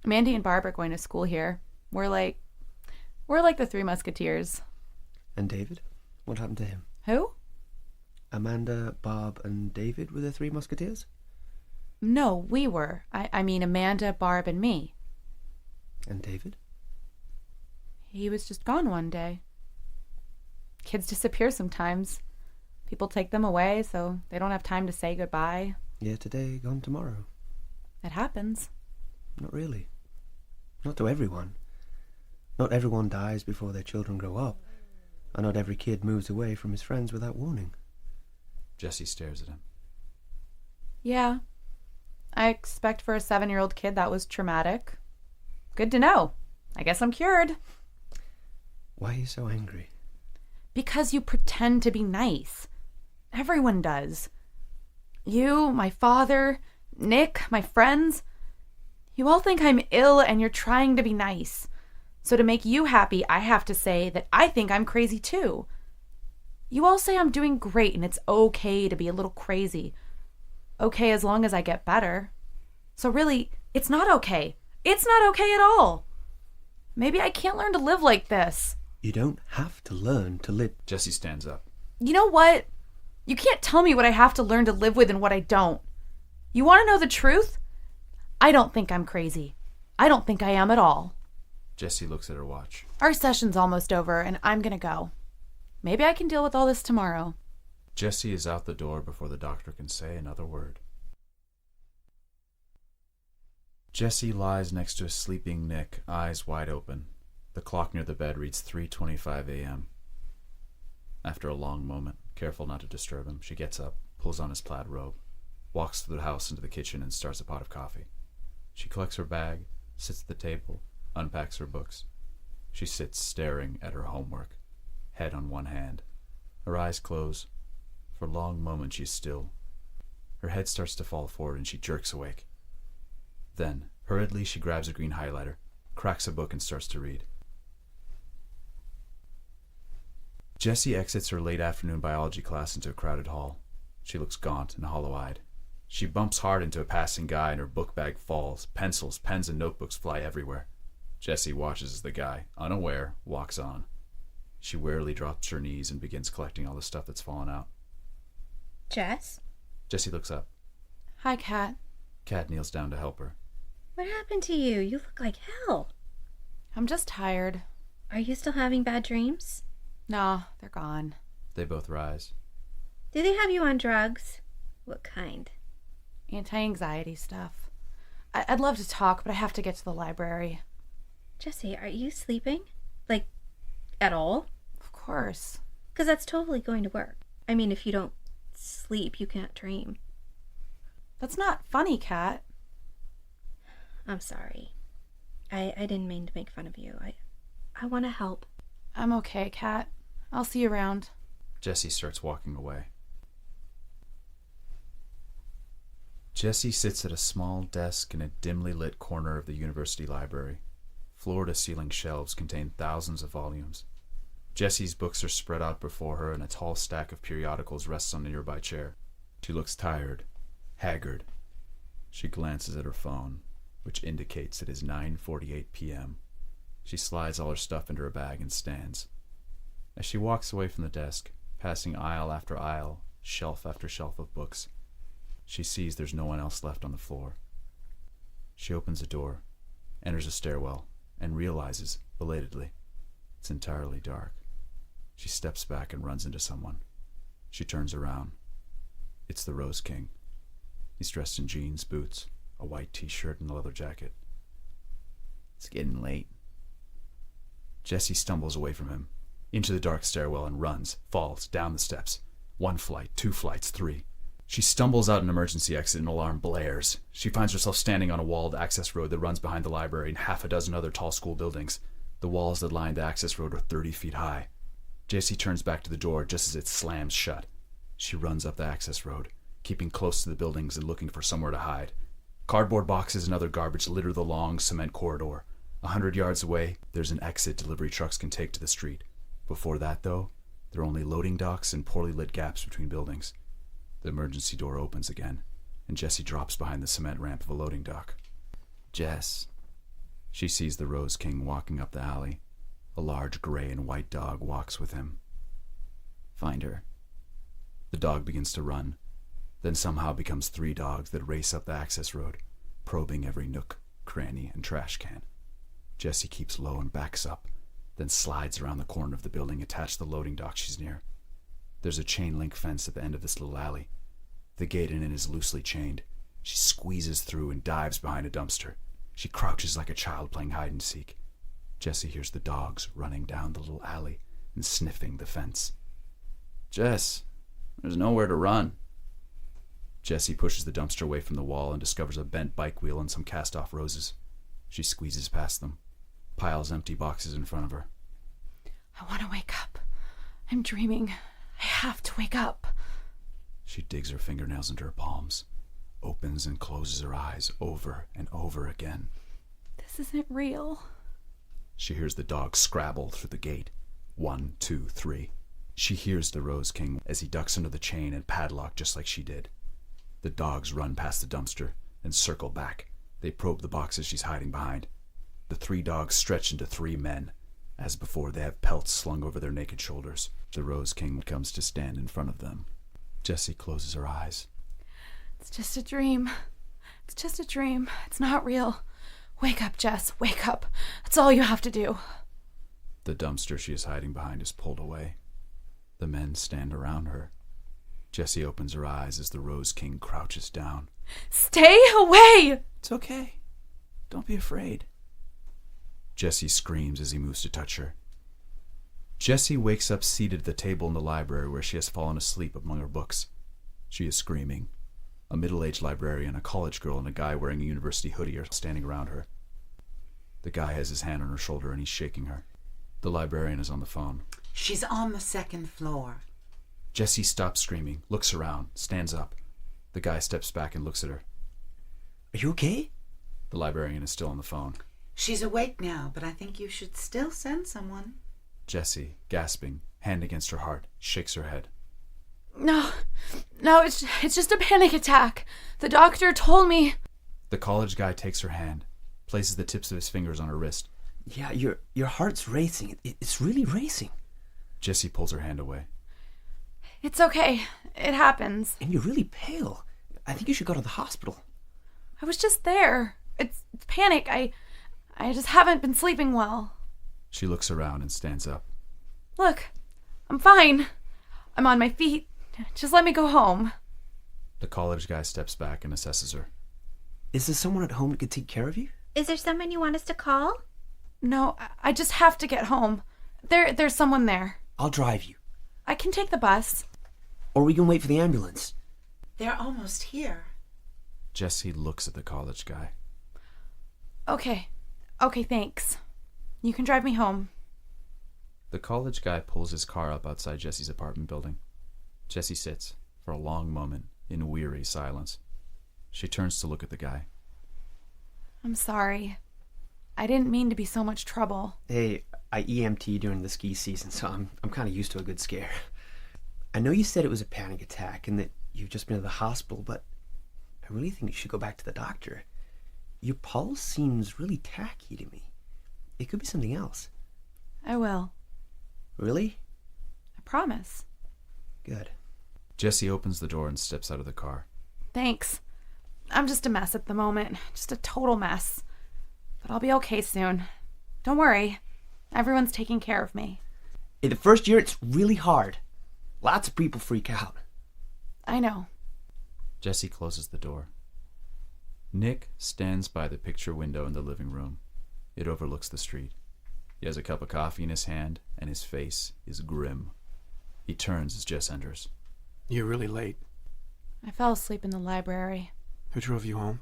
Speaker 3: Mandy and Barb are going to school here. We're like the Three Musketeers.
Speaker 5: And David? What happened to him?
Speaker 3: Who?
Speaker 5: Amanda, Barb, and David were the Three Musketeers?
Speaker 3: No, we were. I mean Amanda, Barb, and me.
Speaker 5: And David?
Speaker 3: He was just gone one day. Kids disappear sometimes. People take them away, so they don't have time to say goodbye.
Speaker 5: Yeah, today, gone tomorrow.
Speaker 3: It happens.
Speaker 5: Not really. Not to everyone. Not everyone dies before their children grow up, and not every kid moves away from his friends without warning.
Speaker 2: Jessie stares at him.
Speaker 3: Yeah. I expect for a 7-year-old kid that was traumatic. Good to know. I guess I'm cured.
Speaker 5: Why are you so angry?
Speaker 3: Because you pretend to be nice. Everyone does. You, my father, Nick, my friends. You all think I'm ill and you're trying to be nice. So to make you happy, I have to say that I think I'm crazy too. You all say I'm doing great and it's okay to be a little crazy. Okay as long as I get better. So really, it's not okay. It's not okay at all. Maybe I can't learn to live like this.
Speaker 5: You don't have to learn to live.
Speaker 2: Jessie stands up.
Speaker 3: You know what? You can't tell me what I have to learn to live with and what I don't. You want to know the truth? I don't think I'm crazy. I don't think I am at all.
Speaker 2: Jessie looks at her watch.
Speaker 3: Our session's almost over, and I'm gonna go. Maybe I can deal with all this tomorrow.
Speaker 2: Jessie is out the door before the doctor can say another word. Jessie lies next to a sleeping Nick, eyes wide open. The clock near the bed reads 3:25 a.m. After a long moment, careful not to disturb him, she gets up, pulls on his plaid robe, walks through the house into the kitchen and starts a pot of coffee. She collects her bag, sits at the table, unpacks her books. She sits staring at her homework, head on one hand. Her eyes close. For a long moment she's still. Her head starts to fall forward and she jerks awake. Then, hurriedly, she grabs a green highlighter, cracks a book and starts to read. Jessie exits her late afternoon biology class into a crowded hall. She looks gaunt and hollow-eyed. She bumps hard into a passing guy and her book bag falls. Pencils, pens, and notebooks fly everywhere. Jessie watches as the guy, unaware, walks on. She wearily drops her knees and begins collecting all the stuff that's fallen out.
Speaker 7: Jess?
Speaker 2: Jessie looks up.
Speaker 3: Hi, Kat.
Speaker 2: Kat kneels down to help her.
Speaker 7: What happened to you? You look like hell.
Speaker 3: I'm just tired.
Speaker 7: Are you still having bad dreams?
Speaker 3: Nah, they're gone.
Speaker 2: They both rise.
Speaker 7: Do they have you on drugs? What kind?
Speaker 3: Anti-anxiety stuff. I'd love to talk, but I have to get to the library.
Speaker 7: Jesse, are you sleeping? Like, at all?
Speaker 3: Of course.
Speaker 7: Because that's totally going to work. I mean, if you don't sleep, you can't dream.
Speaker 3: That's not funny, Kat.
Speaker 7: I'm sorry. I didn't mean to make fun of you. I want to help.
Speaker 3: I'm okay, Kat. I'll see you around.
Speaker 2: Jessie starts walking away. Jessie sits at a small desk in a dimly lit corner of the university library. Floor-to-ceiling shelves contain thousands of volumes. Jessie's books are spread out before her, and a tall stack of periodicals rests on a nearby chair. She looks tired, haggard. She glances at her phone, which indicates it is 9:48 p.m. She slides all her stuff into her bag and stands. As she walks away from the desk, passing aisle after aisle, shelf after shelf of books, she sees there's no one else left on the floor. She opens a door, enters a stairwell, and realizes, belatedly, it's entirely dark. She steps back and runs into someone. She turns around. It's the Rose King. He's dressed in jeans, boots, a white t-shirt, and a leather jacket. It's getting late. Jessie stumbles away from him, into the dark stairwell, and runs, falls, down the steps. 1 flight, 2 flights, 3. She stumbles out an emergency exit and an alarm blares. She finds herself standing on a walled access road that runs behind the library and half a dozen other tall school buildings. The walls that line the access road are 30 feet high. Jessie turns back to the door just as it slams shut. She runs up the access road, keeping close to the buildings and looking for somewhere to hide. Cardboard boxes and other garbage litter the long cement corridor. 100 yards away, there's an exit delivery trucks can take to the street. Before that, though, there are only loading docks and poorly lit gaps between buildings. The emergency door opens again, and Jessie drops behind the cement ramp of a loading dock. Jess. She sees the Rose King walking up the alley. A large gray and white dog walks with him. Find her. The dog begins to run, then somehow becomes 3 dogs that race up the access road, probing every nook, cranny, and trash can. Jessie keeps low and backs up, then slides around the corner of the building attached to the loading dock she's near. There's a chain-link fence at the end of this little alley. The gate in it is loosely chained. She squeezes through and dives behind a dumpster. She crouches like a child playing hide-and-seek. Jessie hears the dogs running down the little alley and sniffing the fence. Jess, there's nowhere to run. Jessie pushes the dumpster away from the wall and discovers a bent bike wheel and some cast-off roses. She squeezes past them, piles empty boxes in front of her.
Speaker 3: I want to wake up. I'm dreaming. I have to wake up.
Speaker 2: She digs her fingernails into her palms, opens and closes her eyes over and over again.
Speaker 3: This isn't real.
Speaker 2: She hears the dog scrabble through the gate. 1, 2, 3. She hears the Rose King as he ducks under the chain and padlock just like she did. The dogs run past the dumpster and circle back. They probe the boxes she's hiding behind. The 3 dogs stretch into 3 men. As before, they have pelts slung over their naked shoulders. The Rose King comes to stand in front of them. Jessie closes her eyes.
Speaker 3: It's just a dream. It's just a dream. It's not real. Wake up, Jess. Wake up. That's all you have to do.
Speaker 2: The dumpster she is hiding behind is pulled away. The men stand around her. Jessie opens her eyes as the Rose King crouches down.
Speaker 3: Stay away!
Speaker 2: It's okay. Don't be afraid. Jessie screams as he moves to touch her. Jessie wakes up seated at the table in the library where she has fallen asleep among her books. She is screaming. A middle-aged librarian, a college girl, and a guy wearing a university hoodie are standing around her. The guy has his hand on her shoulder and he's shaking her. The librarian is on the phone.
Speaker 4: She's on the second floor.
Speaker 2: Jessie stops screaming, looks around, stands up. The guy steps back and looks at her.
Speaker 5: Are you okay?
Speaker 2: The librarian is still on the phone.
Speaker 4: She's awake now, but I think you should still send someone.
Speaker 2: Jessie, gasping, hand against her heart, shakes her head.
Speaker 3: No, it's just a panic attack. The doctor told me.
Speaker 2: The college guy takes her hand, places the tips of his fingers on her wrist.
Speaker 5: Yeah, your heart's racing. It's really racing.
Speaker 2: Jessie pulls her hand away.
Speaker 3: It's okay. It happens.
Speaker 5: And you're really pale. I think you should go to the hospital.
Speaker 3: I was just there. It's panic. I just haven't been sleeping well.
Speaker 2: She looks around and stands up.
Speaker 3: Look, I'm fine. I'm on my feet. Just let me go home.
Speaker 2: The college guy steps back and assesses her.
Speaker 5: Is there someone at home that could take care of you?
Speaker 7: Is there someone you want us to call?
Speaker 3: No, I just have to get home. There's someone there.
Speaker 5: I'll drive you.
Speaker 3: I can take the bus.
Speaker 5: Or we can wait for the ambulance.
Speaker 4: They're almost here.
Speaker 2: Jessie looks at the college guy.
Speaker 3: Okay, thanks. You can drive me home.
Speaker 2: The college guy pulls his car up outside Jessie's apartment building. Jessie sits, for a long moment, in weary silence. She turns to look at the guy.
Speaker 3: I'm sorry. I didn't mean to be so much trouble.
Speaker 5: Hey, I EMT during the ski season, so I'm kind of used to a good scare. I know you said it was a panic attack and that you've just been to the hospital, but I really think you should go back to the doctor. Your pulse seems really tacky to me. It could be something else.
Speaker 3: I will.
Speaker 5: Really?
Speaker 3: I promise.
Speaker 5: Good.
Speaker 2: Jessie opens the door and steps out of the car.
Speaker 3: Thanks. I'm just a mess at the moment. Just a total mess. But I'll be okay soon. Don't worry. Everyone's taking care of me.
Speaker 5: In the first year, it's really hard. Lots of people freak out.
Speaker 3: I know.
Speaker 2: Jessie closes the door. Nick stands by the picture window in the living room. It overlooks the street. He has a cup of coffee in his hand, and his face is grim. He turns as Jess enters.
Speaker 6: You're really late.
Speaker 3: I fell asleep in the library.
Speaker 6: Who drove you home?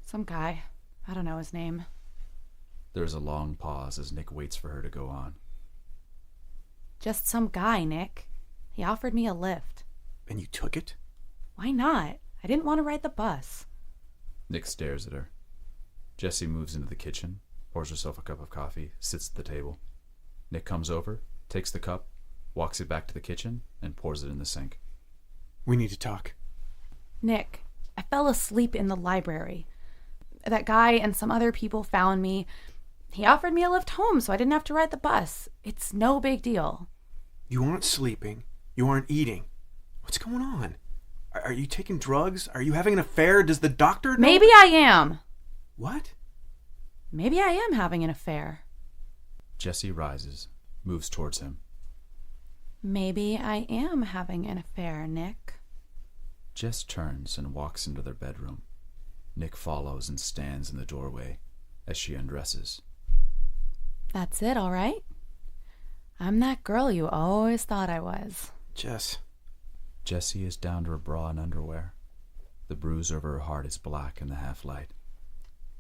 Speaker 3: Some guy. I don't know his name.
Speaker 2: There is a long pause as Nick waits for her to go on.
Speaker 3: Just some guy, Nick. He offered me a lift.
Speaker 6: And you took it?
Speaker 3: Why not? I didn't want to ride the bus.
Speaker 2: Nick stares at her. Jessie moves into the kitchen, pours herself a cup of coffee, sits at the table. Nick comes over, takes the cup, walks it back to the kitchen, and pours it in the sink.
Speaker 6: We need to talk.
Speaker 3: Nick, I fell asleep in the library. That guy and some other people found me. He offered me a lift home so I didn't have to ride the bus. It's no big deal.
Speaker 6: You aren't sleeping. You aren't eating. What's going on? Are you taking drugs? Are you having an affair? Does the doctor know?
Speaker 3: Maybe I am.
Speaker 6: What?
Speaker 3: Maybe I am having an affair.
Speaker 2: Jessie rises, moves towards him.
Speaker 3: Maybe I am having an affair, Nick.
Speaker 2: Jess turns and walks into their bedroom. Nick follows and stands in the doorway as she undresses.
Speaker 3: That's it, all right? I'm that girl you always thought I was.
Speaker 6: Jess.
Speaker 2: Jessie is down to her bra and underwear. The bruise over her heart is black in the half-light.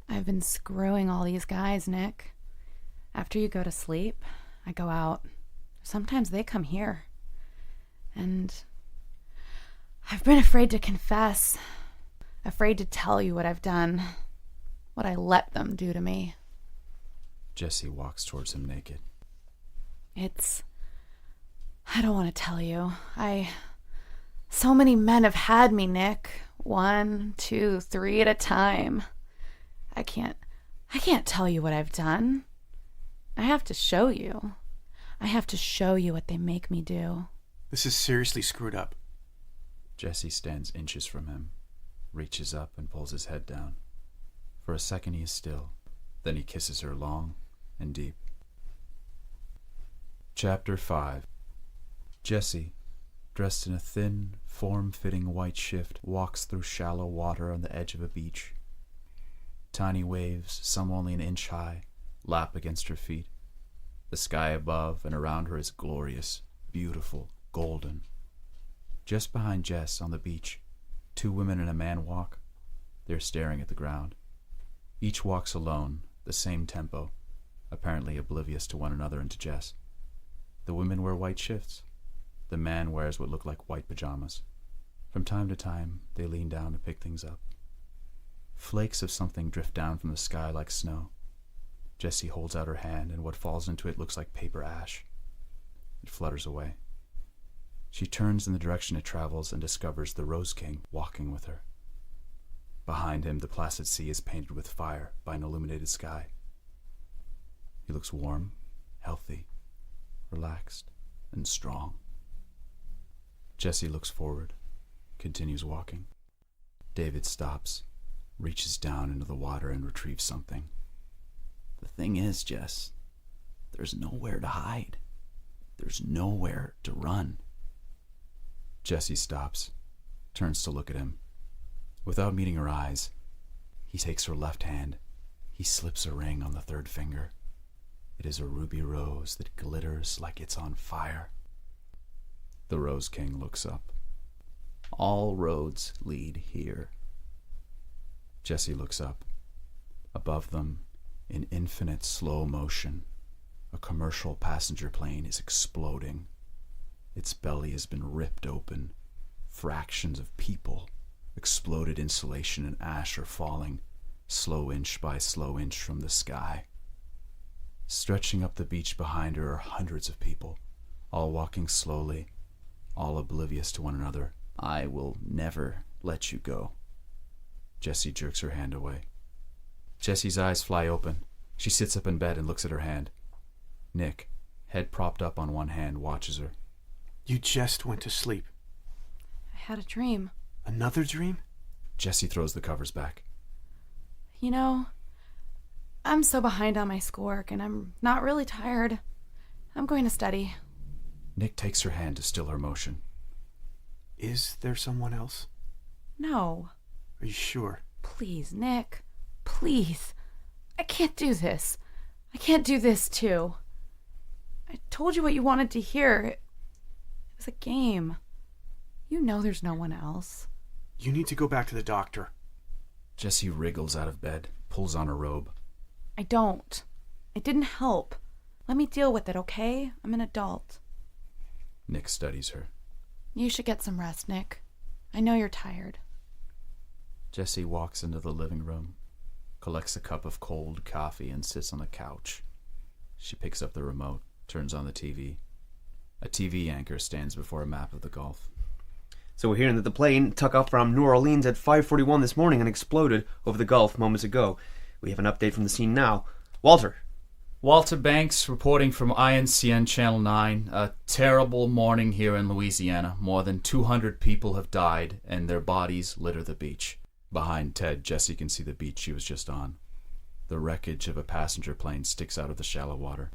Speaker 3: I've been screwing all these guys, Nick. After you go to sleep, I go out. Sometimes they come here. And I've been afraid to confess. Afraid to tell you what I've done. What I let them do to me.
Speaker 2: Jessie walks towards him naked.
Speaker 3: I don't want to tell you. So many men have had me, Nick. 1, 2, 3 at a time. I can't tell you what I've done. I have to show you. I have to show you what they make me do.
Speaker 6: This is seriously screwed up.
Speaker 2: Jesse stands inches from him, reaches up and pulls his head down. For a second he is still, then he kisses her long and deep. Chapter 5. Jesse, dressed in a thin, form-fitting white shift, walks through shallow water on the edge of a beach. Tiny waves, some only an inch high, lap against her feet. The sky above and around her is glorious, beautiful, golden. Just behind Jess, on the beach, 2 women and a man walk. They're staring at the ground. Each walks alone, the same tempo, apparently oblivious to one another and to Jess. The women wear white shifts. The man wears what look like white pajamas. From time to time, they lean down to pick things up. Flakes of something drift down from the sky like snow. Jessie holds out her hand, and what falls into it looks like paper ash. It flutters away. She turns in the direction it travels and discovers the Rose King walking with her. Behind him, the placid sea is painted with fire by an illuminated sky. He looks warm, healthy, relaxed, and strong. Jessie looks forward, continues walking. David stops, reaches down into the water and retrieves something. The thing is, Jess, there's nowhere to hide. There's nowhere to run. Jessie stops, turns to look at him. Without meeting her eyes, he takes her left hand. He slips a ring on the 3rd finger. It is a ruby rose that glitters like it's on fire. The Rose King looks up. All roads lead here. Jessie looks up. Above them, in infinite slow motion, a commercial passenger plane is exploding. Its belly has been ripped open. Fractions of people, exploded insulation and ash are falling, slow inch by slow inch from the sky. Stretching up the beach behind her are hundreds of people, all walking slowly, all oblivious to one another. I will never let you go. Jessie jerks her hand away. Jessie's eyes fly open. She sits up in bed and looks at her hand. Nick, head propped up on one hand, watches her.
Speaker 6: You just went to sleep.
Speaker 3: I had a dream.
Speaker 6: Another dream?
Speaker 2: Jessie throws the covers back.
Speaker 3: You know, I'm so behind on my schoolwork and I'm not really tired. I'm going to study.
Speaker 2: Nick takes her hand to still her motion.
Speaker 6: Is there someone else?
Speaker 3: No.
Speaker 6: Are you sure?
Speaker 3: Please, Nick. Please. I can't do this. I can't do this too. I told you what you wanted to hear. It was a game. You know there's no one else.
Speaker 6: You need to go back to the doctor.
Speaker 2: Jessie wriggles out of bed, pulls on her robe.
Speaker 3: I don't. It didn't help. Let me deal with it, okay? I'm an adult.
Speaker 2: Nick studies her.
Speaker 3: You should get some rest, Nick. I know you're tired.
Speaker 2: Jessie walks into the living room, collects a cup of cold coffee and sits on the couch. She picks up the remote, turns on the TV. A TV anchor stands before a map of the Gulf.
Speaker 5: So we're hearing that the plane took off from New Orleans at 5:41 this morning and exploded over the Gulf moments ago. We have an update from the scene now. Walter.
Speaker 8: Walter Banks reporting from INCN Channel 9. A terrible morning here in Louisiana. More than 200 people have died and their bodies litter the beach.
Speaker 2: Behind Ted, Jessie can see the beach she was just on. The wreckage of a passenger plane sticks out of the shallow water.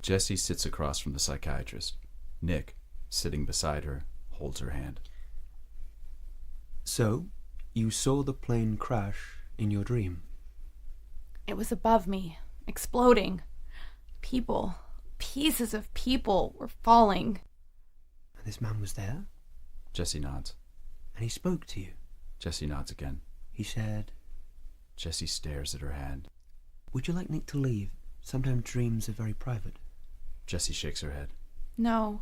Speaker 2: Jessie sits across from the psychiatrist. Nick, sitting beside her, holds her hand.
Speaker 5: So, you saw the plane crash in your dream?
Speaker 3: It was above me, exploding. People, pieces of people were falling.
Speaker 5: And this man was there?
Speaker 2: Jessie nods.
Speaker 5: And he spoke to you?
Speaker 2: Jessie nods again.
Speaker 5: He said...
Speaker 2: Jessie stares at her hand.
Speaker 5: Would you like Nick to leave? Sometimes dreams are very private.
Speaker 2: Jessie shakes her head.
Speaker 3: No.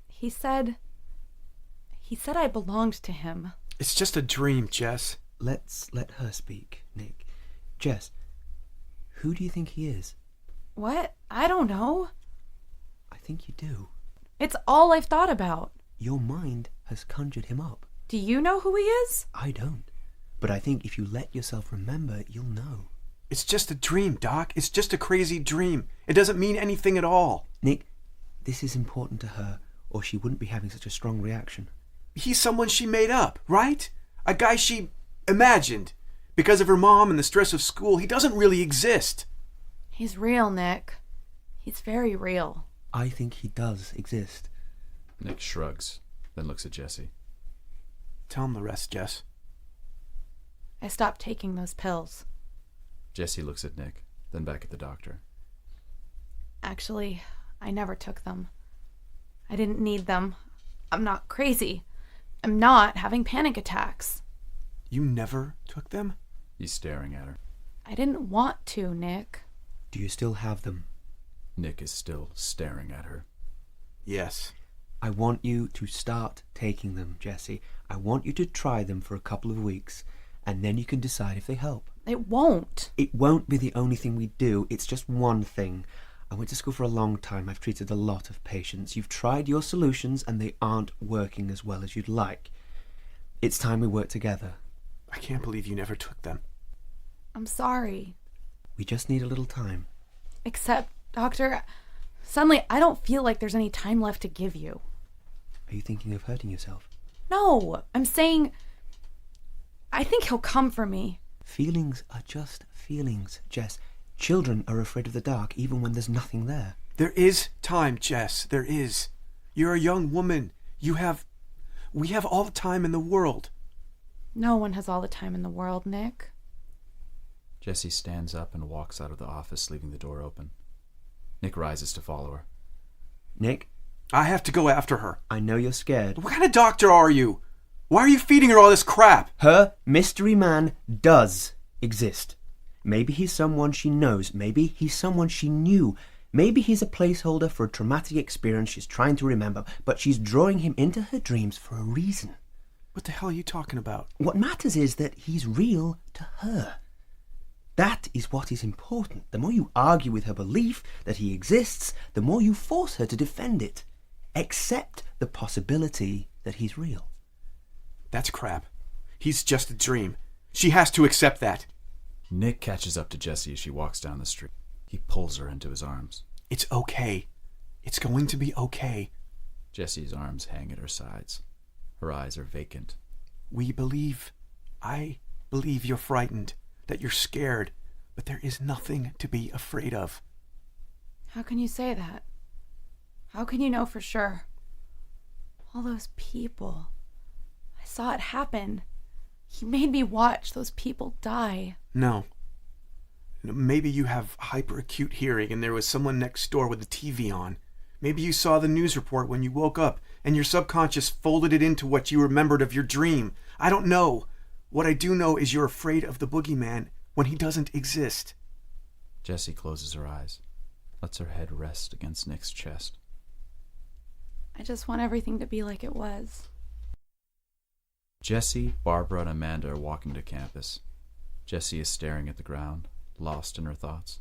Speaker 3: He said I belonged to him.
Speaker 6: It's just a dream, Jess.
Speaker 5: Let's let her speak, Nick. Jess, who do you think he is?
Speaker 3: What? I don't know.
Speaker 5: I think you do.
Speaker 3: It's all I've thought about.
Speaker 5: Your mind has conjured him up.
Speaker 3: Do you know who he is?
Speaker 5: I don't. But I think if you let yourself remember, you'll know.
Speaker 6: It's just a dream, Doc. It's just a crazy dream. It doesn't mean anything at all.
Speaker 5: Nick, this is important to her, or she wouldn't be having such a strong reaction.
Speaker 6: He's someone she made up, right? A guy she imagined. Because of her mom and the stress of school, he doesn't really exist.
Speaker 3: He's real, Nick. He's very real.
Speaker 5: I think he does exist.
Speaker 2: Nick shrugs, then looks at Jesse.
Speaker 6: Tell him the rest, Jess.
Speaker 3: I stopped taking those pills.
Speaker 2: Jesse looks at Nick, then back at the doctor.
Speaker 3: Actually, I never took them. I didn't need them. I'm not crazy. I'm not having panic attacks.
Speaker 6: You never took them?
Speaker 2: He's staring at her.
Speaker 3: I didn't want to, Nick.
Speaker 5: Do you still have them?
Speaker 2: Nick is still staring at her.
Speaker 6: Yes.
Speaker 5: I want you to start taking them, Jesse. I want you to try them for a couple of weeks, and then you can decide if they help.
Speaker 3: It won't.
Speaker 5: It won't be the only thing we do. It's just one thing. I went to school for a long time. I've treated a lot of patients. You've tried your solutions, and they aren't working as well as you'd like. It's time we work together.
Speaker 6: I can't believe you never took them.
Speaker 3: I'm sorry.
Speaker 5: We just need a little time.
Speaker 3: Except, Doctor, suddenly I don't feel like there's any time left to give you.
Speaker 5: Are you thinking of hurting yourself?
Speaker 3: No, I'm saying I think he'll come for me.
Speaker 5: Feelings are just feelings, Jess. Children are afraid of the dark even when there's nothing there.
Speaker 6: There is time, Jess. There is. You're a young woman. We have all the time in the world.
Speaker 3: No one has all the time in the world, Nick.
Speaker 2: Jesse stands up and walks out of the office, leaving the door open. Nick rises to follow her.
Speaker 5: Nick,
Speaker 6: I have to go after her.
Speaker 5: I know you're scared.
Speaker 6: What kind of doctor are you? Why are you feeding her all this crap?
Speaker 5: Her mystery man does exist. Maybe he's someone she knows. Maybe he's someone she knew. Maybe he's a placeholder for a traumatic experience she's trying to remember, but she's drawing him into her dreams for a reason.
Speaker 6: What the hell are you talking about?
Speaker 5: What matters is that he's real to her. That is what is important. The more you argue with her belief that he exists, the more you force her to defend it. Accept the possibility that he's real.
Speaker 6: That's crap. He's just a dream. She has to accept that.
Speaker 2: Nick catches up to Jesse as she walks down the street. He pulls her into his arms.
Speaker 6: It's okay. It's going to be okay.
Speaker 2: Jesse's arms hang at her sides. Her eyes are vacant.
Speaker 6: We believe. I believe you're frightened, that you're scared, but there is nothing to be afraid of.
Speaker 3: How can you say that? How can you know for sure? All those people. I saw it happen. He made me watch those people die.
Speaker 6: No. Maybe you have hyperacute hearing and there was someone next door with the TV on. Maybe you saw the news report when you woke up and your subconscious folded it into what you remembered of your dream. I don't know. What I do know is you're afraid of the boogeyman when he doesn't exist.
Speaker 2: Jessie closes her eyes, lets her head rest against Nick's chest.
Speaker 3: I just want everything to be like it was.
Speaker 2: Jessie, Barbara, and Amanda are walking to campus. Jessie is staring at the ground, lost in her thoughts.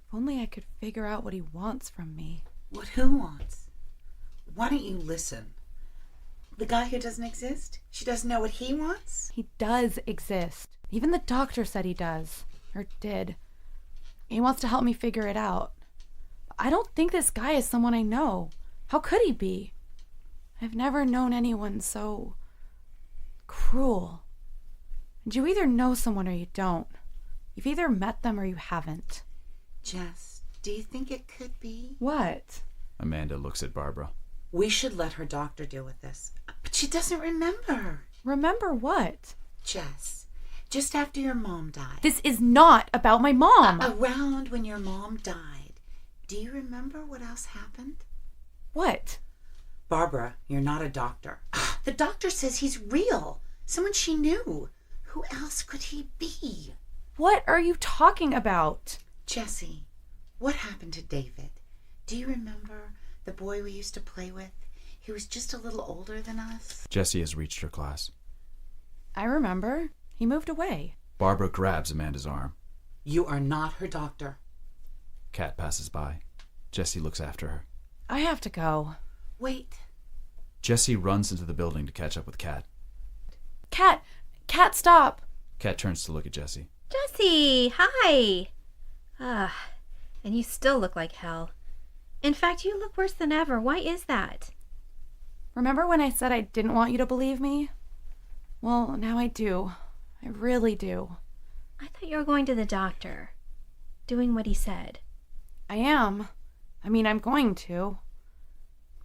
Speaker 3: If only I could figure out what he wants from me.
Speaker 4: What who wants? Why don't you listen? The guy who doesn't exist? She doesn't know what he wants?
Speaker 3: He does exist. Even the doctor said he does. Or did. He wants to help me figure it out. I don't think this guy is someone I know. How could he be? I've never known anyone so cruel. And you either know someone or you don't. You've either met them or you haven't.
Speaker 4: Jess, do you think it could be?
Speaker 3: What?
Speaker 2: Amanda looks at Barbara.
Speaker 4: We should let her doctor deal with this. But she doesn't remember.
Speaker 3: Remember what?
Speaker 4: Jess, just after your mom died.
Speaker 3: This is not about my mom.
Speaker 4: Around when your mom died. Do you remember what else happened?
Speaker 3: What?
Speaker 4: Barbara, you're not a doctor. The doctor says he's real. Someone she knew. Who else could he be?
Speaker 3: What are you talking about?
Speaker 4: Jessie, what happened to David? Do you remember the boy we used to play with? He was just a little older than us.
Speaker 2: Jessie has reached her class.
Speaker 3: I remember. He moved away.
Speaker 2: Barbara grabs Amanda's arm.
Speaker 4: You are not her doctor.
Speaker 2: Kat passes by. Jessie looks after her.
Speaker 3: I have to go.
Speaker 4: Wait.
Speaker 2: Jessie runs into the building to catch up with Kat.
Speaker 3: Kat, stop.
Speaker 2: Kat turns to look at Jessie.
Speaker 7: Jesse, hi! And you still look like hell. In fact, you look worse than ever. Why is that?
Speaker 3: Remember when I said I didn't want you to believe me? Well, now I do. I really do.
Speaker 7: I thought you were going to the doctor. Doing what he said.
Speaker 3: I am. I'm going to.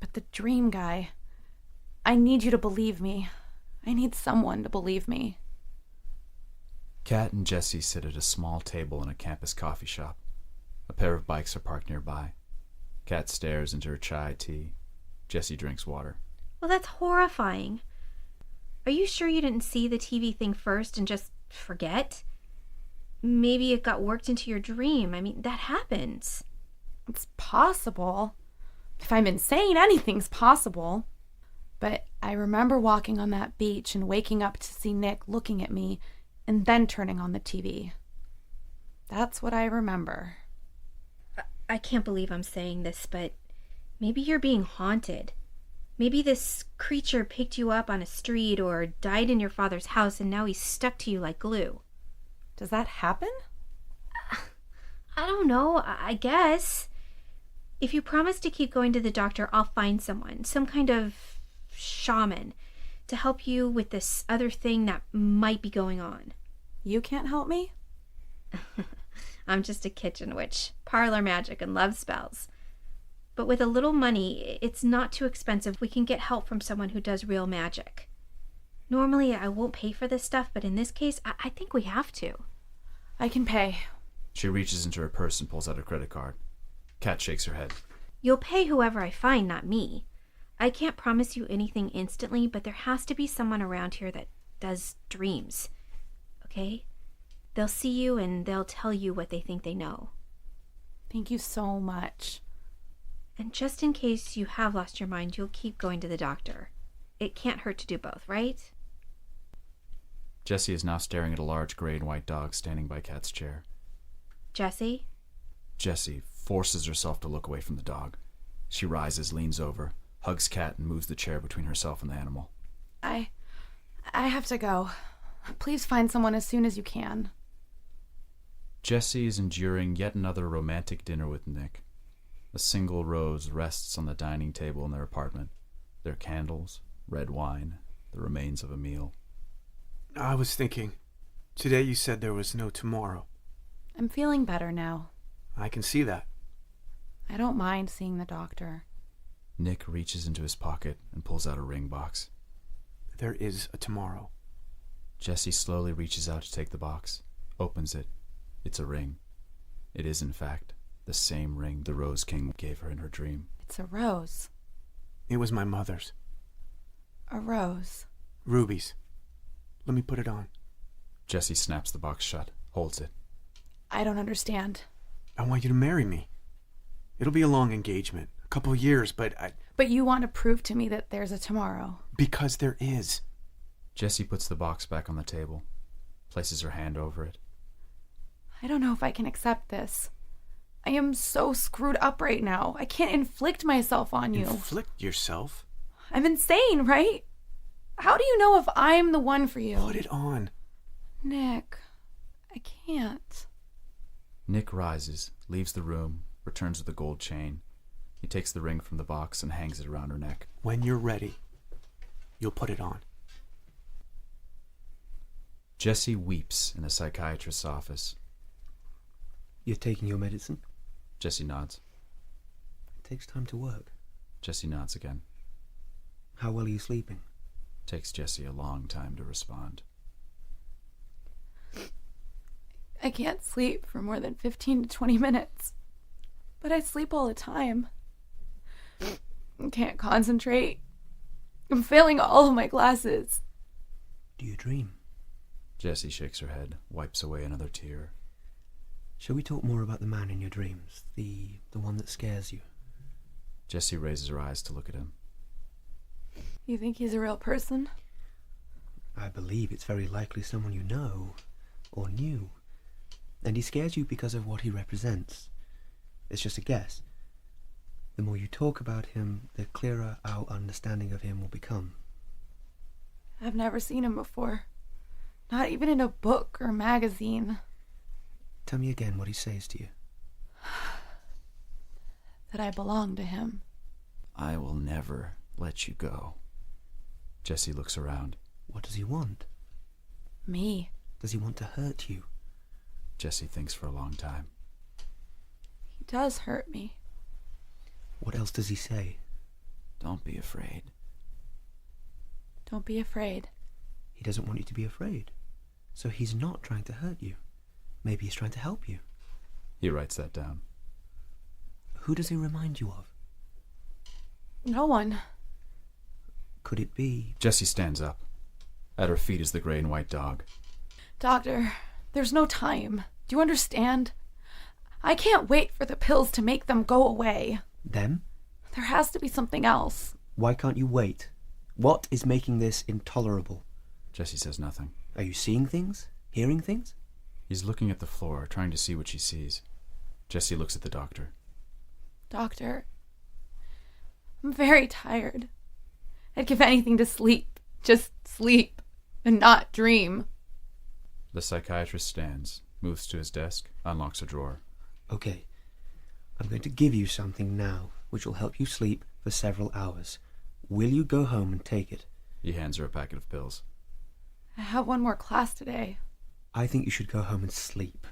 Speaker 3: But the dream guy... I need you to believe me. I need someone to believe me.
Speaker 2: Kat and Jesse sit at a small table in a campus coffee shop. A pair of bikes are parked nearby. Kat stares into her chai tea. Jesse drinks water.
Speaker 7: Well, that's horrifying. Are you sure you didn't see the TV thing first and just forget? Maybe it got worked into your dream. That happens.
Speaker 3: It's possible. If I'm insane, anything's possible. But I remember walking on that beach and waking up to see Nick looking at me and then turning on the TV. That's what I remember.
Speaker 7: I can't believe I'm saying this, but maybe you're being haunted. Maybe this creature picked you up on a street or died in your father's house and now he's stuck to you like glue.
Speaker 3: Does that happen?
Speaker 7: I don't know, I guess. If you promise to keep going to the doctor, I'll find someone, some kind of shaman, to help you with this other thing that might be going on.
Speaker 3: You can't help me?
Speaker 7: I'm just a kitchen witch, parlor magic, and love spells. But with a little money, it's not too expensive. We can get help from someone who does real magic. Normally, I won't pay for this stuff, but in this case, I think we have to.
Speaker 3: I can pay.
Speaker 2: She reaches into her purse and pulls out a credit card. Kat shakes her head.
Speaker 7: You'll pay whoever I find, not me. I can't promise you anything instantly, but there has to be someone around here that does dreams. Okay? They'll see you and they'll tell you what they think they know.
Speaker 3: Thank you so much.
Speaker 7: And just in case you have lost your mind, you'll keep going to the doctor. It can't hurt to do both, right?
Speaker 2: Jesse is now staring at a large gray and white dog standing by Kat's chair.
Speaker 7: Jesse?
Speaker 2: Jessie forces herself to look away from the dog. She rises, leans over, hugs Kat, and moves the chair between herself and the animal.
Speaker 3: I have to go. Please find someone as soon as you can.
Speaker 2: Jessie is enduring yet another romantic dinner with Nick. A single rose rests on the dining table in their apartment. There are candles, red wine, the remains of a meal.
Speaker 6: I was thinking, today you said there was no tomorrow.
Speaker 3: I'm feeling better now.
Speaker 6: I can see that.
Speaker 3: I don't mind seeing the doctor.
Speaker 2: Nick reaches into his pocket and pulls out a ring box.
Speaker 6: There is a tomorrow.
Speaker 2: Jessie slowly reaches out to take the box, opens it. It's a ring. It is, in fact, the same ring the Rose King gave her in her dream.
Speaker 3: It's a rose.
Speaker 6: It was my mother's.
Speaker 3: A rose.
Speaker 6: Rubies. Let me put it on.
Speaker 2: Jessie snaps the box shut, holds it.
Speaker 3: I don't understand.
Speaker 6: I want you to marry me. It'll be a long engagement, a couple of years, but
Speaker 3: But you want to prove to me that there's a tomorrow.
Speaker 6: because there is.
Speaker 2: Jessie puts the box back on the table, places her hand over it.
Speaker 3: I don't know if I can accept this. I am so screwed up right now. I can't inflict myself on you.
Speaker 6: Inflict yourself?
Speaker 3: I'm insane, right? How do you know if I'm the one for you?
Speaker 6: Put it on.
Speaker 3: Nick, I can't.
Speaker 2: Nick rises, leaves the room, returns with a gold chain. He takes the ring from the box and hangs it around her neck.
Speaker 6: When you're ready, you'll put it on.
Speaker 2: Jessie weeps in a psychiatrist's office.
Speaker 5: You're taking your medicine?
Speaker 2: Jessie nods.
Speaker 5: It takes time to work.
Speaker 2: Jessie nods again.
Speaker 5: How well are you sleeping?
Speaker 2: Takes Jessie a long time to respond.
Speaker 3: I can't sleep for more than 15 to 20 minutes. But I sleep all the time. I can't concentrate. I'm failing all of my classes.
Speaker 5: Do you dream?
Speaker 2: Jessie shakes her head, wipes away another tear.
Speaker 5: Shall we talk more about the man in your dreams? The one that scares you?
Speaker 2: Jessie raises her eyes to look at him.
Speaker 3: You think he's a real person?
Speaker 5: I believe it's very likely someone you know, or knew. And he scares you because of what he represents. It's just a guess. The more you talk about him, the clearer our understanding of him will become.
Speaker 3: I've never seen him before. Not even in a book or magazine.
Speaker 5: Tell me again what he says to you.
Speaker 3: That I belong to him.
Speaker 2: I will never let you go. Jessie looks around.
Speaker 5: What does he want?
Speaker 3: Me.
Speaker 5: Does he want to hurt you?
Speaker 2: Jessie thinks for a long time.
Speaker 3: He does hurt me.
Speaker 5: What else does he say?
Speaker 2: Don't be afraid.
Speaker 3: Don't be afraid.
Speaker 5: He doesn't want you to be afraid. So he's not trying to hurt you. Maybe he's trying to help you.
Speaker 2: He writes that down.
Speaker 5: Who does he remind you of?
Speaker 3: No one.
Speaker 5: Could it be...
Speaker 2: Jessie stands up. At her feet is the gray and white dog.
Speaker 3: Doctor, there's no time. Do you understand? I can't wait for the pills to make them go away.
Speaker 5: Them?
Speaker 3: There has to be something else.
Speaker 5: Why can't you wait? What is making this intolerable?
Speaker 2: Jessie says nothing.
Speaker 5: Are you seeing things? Hearing things?
Speaker 2: He's looking at the floor, trying to see what she sees. Jessie looks at the doctor.
Speaker 3: Doctor, I'm very tired. I'd give anything to sleep. Just sleep and not dream.
Speaker 2: The psychiatrist stands, moves to his desk, unlocks a drawer.
Speaker 5: Okay. I'm going to give you something now, which will help you sleep for several hours. Will you go home and take it?
Speaker 2: He hands her a packet of pills.
Speaker 3: I have one more class today.
Speaker 5: I think you should go home and sleep.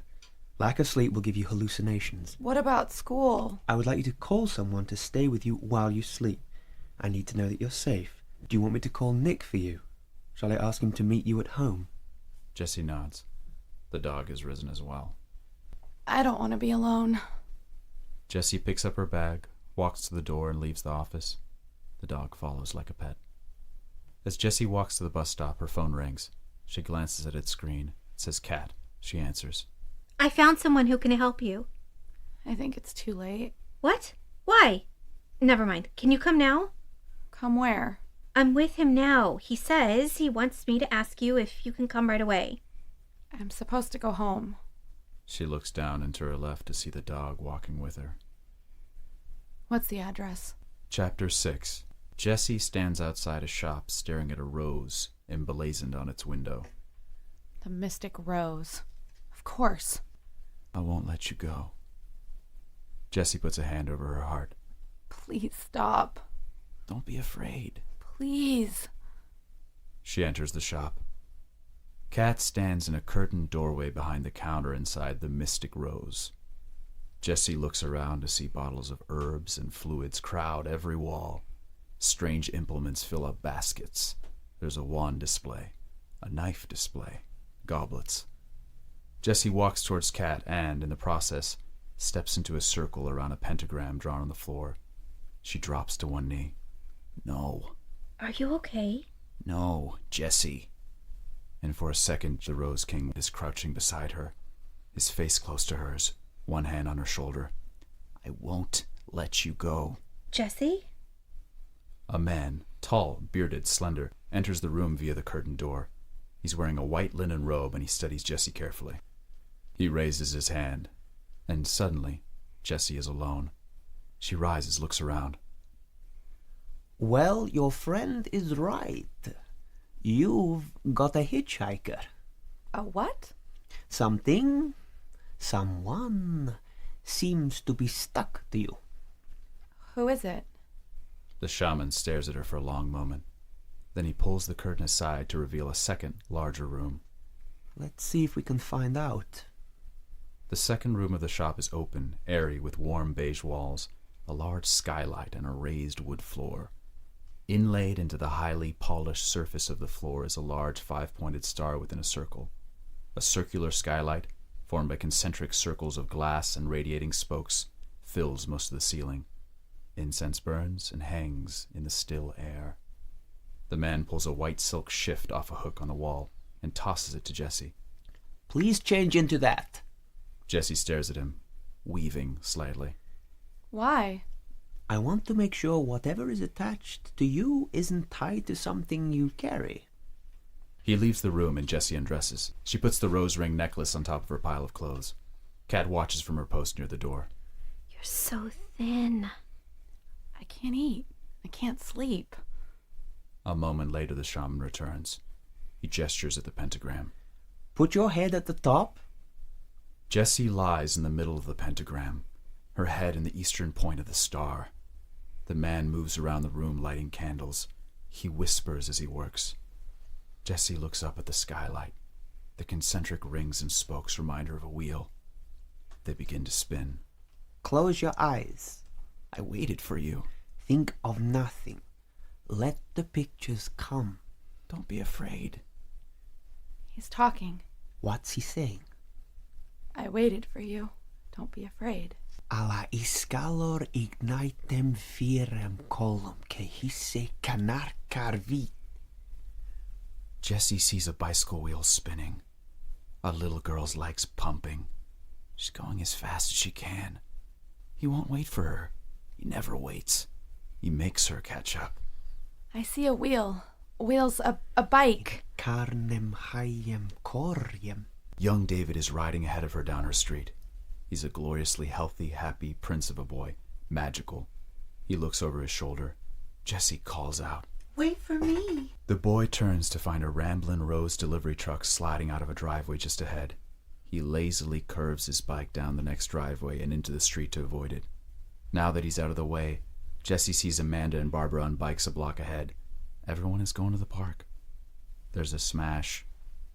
Speaker 5: Lack of sleep will give you hallucinations.
Speaker 3: What about school?
Speaker 5: I would like you to call someone to stay with you while you sleep. I need to know that you're safe. Do you want me to call Nick for you? Shall I ask him to meet you at home?
Speaker 2: Jessie nods. The dog has risen as well.
Speaker 3: I don't want to be alone.
Speaker 2: Jessie picks up her bag, walks to the door, and leaves the office. The dog follows like a pet. As Jessie walks to the bus stop, her phone rings. She glances at its screen. It says Kat. She answers.
Speaker 7: I found someone who can help you.
Speaker 3: I think it's too late.
Speaker 7: What? Why? Never mind. Can you come now?
Speaker 3: Come where?
Speaker 7: I'm with him now. He says he wants me to ask you if you can come right away.
Speaker 3: I'm supposed to go home.
Speaker 2: She looks down and to her left to see the dog walking with her.
Speaker 3: What's the address?
Speaker 2: Chapter 6. Jessie stands outside a shop staring at a rose emblazoned on its window.
Speaker 3: The Mystic Rose. Of course.
Speaker 2: I won't let you go. Jessie puts a hand over her heart.
Speaker 3: Please stop.
Speaker 2: Don't be afraid.
Speaker 3: Please.
Speaker 2: She enters the shop. Kat stands in a curtained doorway behind the counter inside the Mystic Rose. Jessie looks around to see bottles of herbs and fluids crowd every wall. Strange implements fill up baskets. There's a wand display, a knife display, goblets. Jessie walks towards Kat and, in the process, steps into a circle around a pentagram drawn on the floor. She drops to one knee. No.
Speaker 7: Are you okay?
Speaker 2: No, Jessie. And for a second, the Rose King is crouching beside her, his face close to hers, one hand on her shoulder. I won't let you go.
Speaker 7: Jessie?
Speaker 2: A man, tall, bearded, slender, enters the room via the curtained door. He's wearing a white linen robe and he studies Jessie carefully. He raises his hand, and suddenly, Jessie is alone. She rises, looks around.
Speaker 9: Well, your friend is right. You've got a hitchhiker.
Speaker 3: A what?
Speaker 9: Someone seems to be stuck to you.
Speaker 3: Who is it?
Speaker 2: The shaman stares at her for a long moment. Then he pulls the curtain aside to reveal a second, larger room.
Speaker 5: Let's see if we can find out.
Speaker 2: The second room of the shop is open, airy, with warm beige walls, a large skylight, and a raised wood floor. Inlaid into the highly polished surface of the floor is a large five-pointed star within a circle. A circular skylight, formed by concentric circles of glass and radiating spokes, fills most of the ceiling. Incense burns and hangs in the still air. The man pulls a white silk shift off a hook on the wall and tosses it to Jessie.
Speaker 9: Please change into that.
Speaker 2: Jessie stares at him, weaving slightly.
Speaker 3: Why?
Speaker 9: I want to make sure whatever is attached to you isn't tied to something you carry.
Speaker 2: He leaves the room and Jessie undresses. She puts the rose ring necklace on top of her pile of clothes. Kat watches from her post near the door.
Speaker 7: You're so thin.
Speaker 3: I can't eat. I can't sleep.
Speaker 2: A moment later, the shaman returns. He gestures at the pentagram.
Speaker 9: Put your head at the top.
Speaker 2: Jessie lies in the middle of the pentagram, her head in the eastern point of the star. The man moves around the room lighting candles. He whispers as he works. Jessie looks up at the skylight. The concentric rings and spokes remind her of a wheel. They begin to spin.
Speaker 9: Close your eyes.
Speaker 2: I waited for you.
Speaker 9: Think of nothing. Let the pictures come.
Speaker 2: Don't be afraid.
Speaker 3: He's talking.
Speaker 9: What's he saying?
Speaker 3: I waited for you. Don't be afraid.
Speaker 9: Alla iscalor ignitem firem colum que hisse canarcar vit.
Speaker 2: Jessie sees a bicycle wheel spinning. A little girl's legs pumping. She's going as fast as she can. He won't wait for her. He never waits. He makes her catch up.
Speaker 3: I see a wheel. A wheel's a bike.
Speaker 9: Carnem haiem coriem.
Speaker 2: Young David is riding ahead of her down her street. He's a gloriously healthy, happy prince of a boy. Magical. He looks over his shoulder. Jessie calls out,
Speaker 4: Wait for me.
Speaker 2: The boy turns to find a ramblin' Rose delivery truck sliding out of a driveway just ahead. He lazily curves his bike down the next driveway and into the street to avoid it. Now that he's out of the way, Jessie sees Amanda and Barbara on bikes a block ahead. Everyone is going to the park. There's a smash,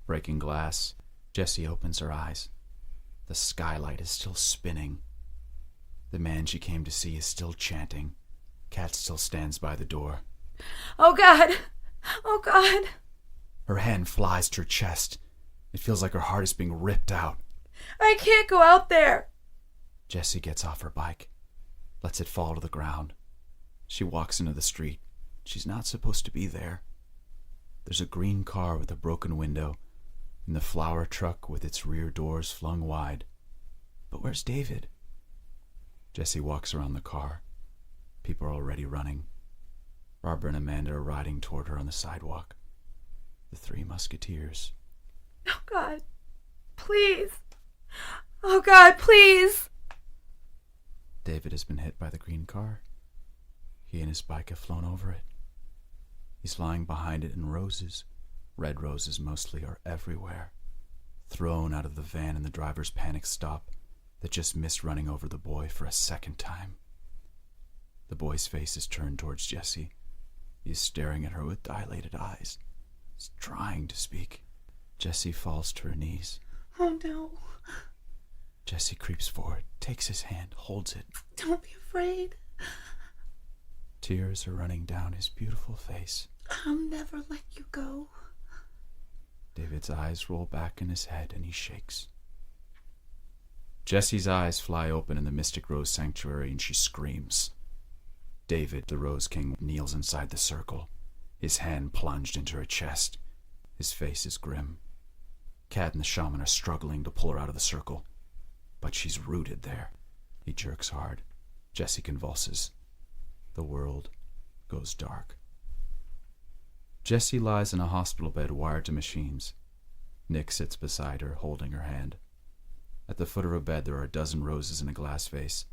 Speaker 2: breaking glass. Jessie opens her eyes. The skylight is still spinning. The man she came to see is still chanting. Kat still stands by the door.
Speaker 3: Oh, God. Oh, God.
Speaker 2: Her hand flies to her chest. It feels like her heart is being ripped out.
Speaker 3: I can't go out there.
Speaker 2: Jessie gets off her bike, lets it fall to the ground. She walks into the street. She's not supposed to be there. There's a green car with a broken window, and the flower truck with its rear doors flung wide. But where's David? Jessie walks around the car. People are already running. Barbara and Amanda are riding toward her on the sidewalk. The three musketeers.
Speaker 3: Oh, God. Please. Oh, God, please.
Speaker 2: David has been hit by the green car. He and his bike have flown over it. He's lying behind it, and roses, red roses mostly, are everywhere, thrown out of the van in the driver's panic stop that just missed running over the boy for a second time. The boy's face is turned towards Jessie. He is staring at her with dilated eyes. He's trying to speak. Jessie falls to her knees.
Speaker 4: Oh, no.
Speaker 2: Jessie creeps forward, takes his hand, holds it.
Speaker 4: Don't be afraid.
Speaker 2: Tears are running down his beautiful face.
Speaker 4: I'll never let you go.
Speaker 2: David's eyes roll back in his head and he shakes. Jessie's eyes fly open in the Mystic Rose Sanctuary and she screams. David, the Rose King, kneels inside the circle, his hand plunged into her chest. His face is grim. Kat and the shaman are struggling to pull her out of the circle, but she's rooted there. He jerks hard. Jessie convulses. The world goes dark. Jessie lies in a hospital bed wired to machines. Nick sits beside her, holding her hand. At the foot of her bed there are a dozen roses in a glass vase.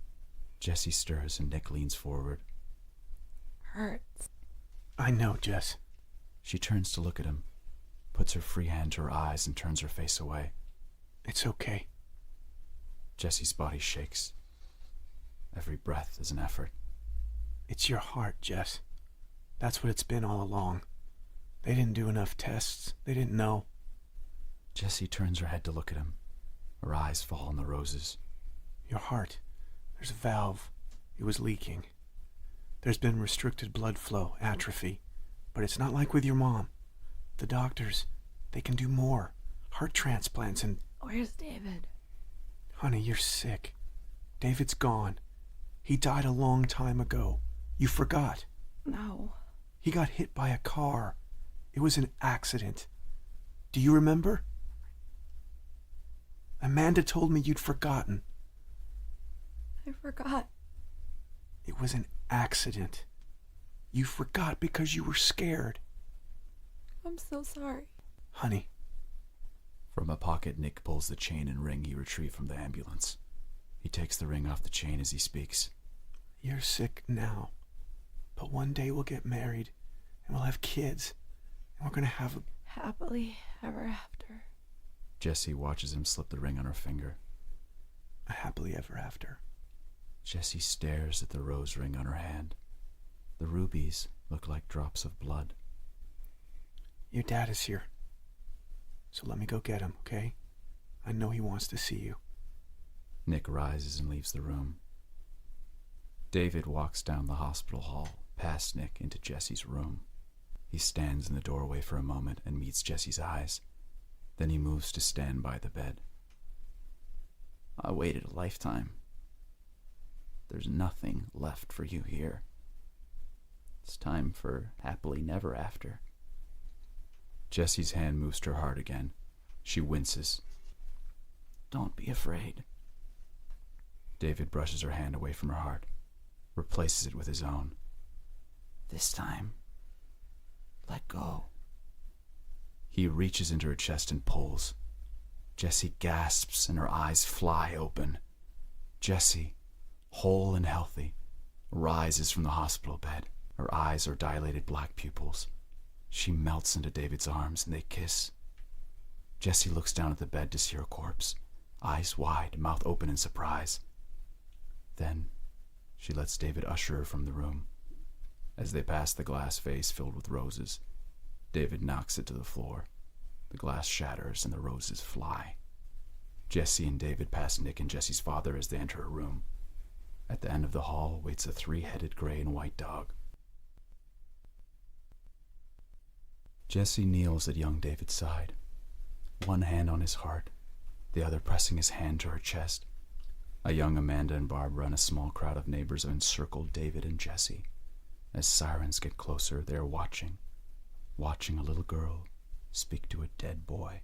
Speaker 2: Jessie stirs and Nick leans forward.
Speaker 3: Hurts.
Speaker 6: I know, Jess.
Speaker 2: She turns to look at him, puts her free hand to her eyes and turns her face away.
Speaker 6: It's okay.
Speaker 2: Jessie's body shakes. Every breath is an effort.
Speaker 6: It's your heart, Jess. That's what it's been all along. They didn't do enough tests. They didn't know.
Speaker 2: Jessie turns her head to look at him. Her eyes fall on the roses.
Speaker 6: Your heart. There's a valve. It was leaking. There's been restricted blood flow, atrophy. But it's not like with your mom. The doctors, they can do more. Heart transplants and...
Speaker 3: Where's David?
Speaker 6: Honey, you're sick. David's gone. He died a long time ago. You forgot.
Speaker 3: No.
Speaker 6: He got hit by a car. It was an accident. Do you remember? Amanda told me you'd forgotten.
Speaker 3: I forgot.
Speaker 6: It was an accident. You forgot because you were scared.
Speaker 3: I'm so sorry.
Speaker 6: Honey.
Speaker 2: From a pocket, Nick pulls the chain and ring he retrieved from the ambulance. He takes the ring off the chain as he speaks.
Speaker 6: You're sick now. But one day we'll get married, and we'll have kids, and we're going to have a...
Speaker 3: Happily ever after.
Speaker 2: Jessie watches him slip the ring on her finger.
Speaker 6: a happily ever after.
Speaker 2: Jessie stares at the rose ring on her hand. The rubies look like drops of blood.
Speaker 6: Your dad is here. So let me go get him, okay? I know he wants to see you.
Speaker 2: Nick rises and leaves the room. David walks down the hospital hall, past Nick, into Jessie's room. He stands in the doorway for a moment and meets Jessie's eyes. Then he moves to stand by the bed. I waited a lifetime. There's nothing left for you here. It's time for happily never after. Jessie's hand moves to her heart again. She winces. Don't be afraid. David brushes her hand away from her heart, replaces it with his own. This time, let go. He reaches into her chest and pulls. Jessie gasps and her eyes fly open. Jessie, whole and healthy, rises from the hospital bed. Her eyes are dilated black pupils. She melts into David's arms and they kiss. Jessie looks down at the bed to see her corpse, eyes wide, mouth open in surprise. Then she lets David usher her from the room. As they pass the glass vase filled with roses, David knocks it to the floor. The glass shatters and the roses fly. Jessie and David pass Nick and Jessie's father as they enter a room. At the end of the hall waits a 3-headed gray and white dog. Jessie kneels at young David's side, one hand on his heart, the other pressing his hand to her chest. A young Amanda and Barbara and a small crowd of neighbors have encircled David and Jessie. As sirens get closer, they are watching a little girl speak to a dead boy.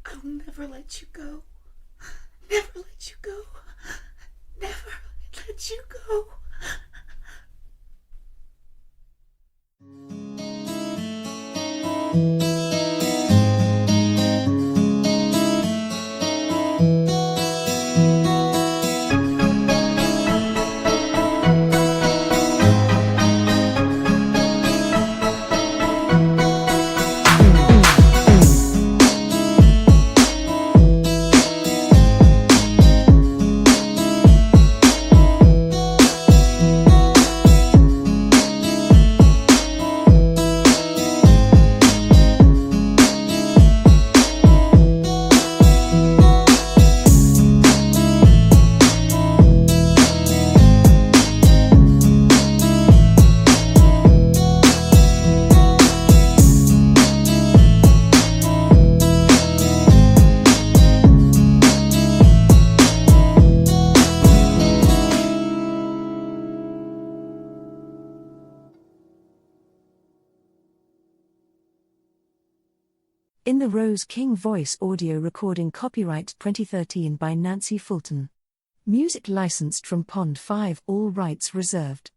Speaker 4: I'll never let you go. Never let you go. Never let you go.
Speaker 1: In the Rose King voice audio recording, copyright 2013 by Nancy Fulton. Music licensed from Pond 5, all rights reserved.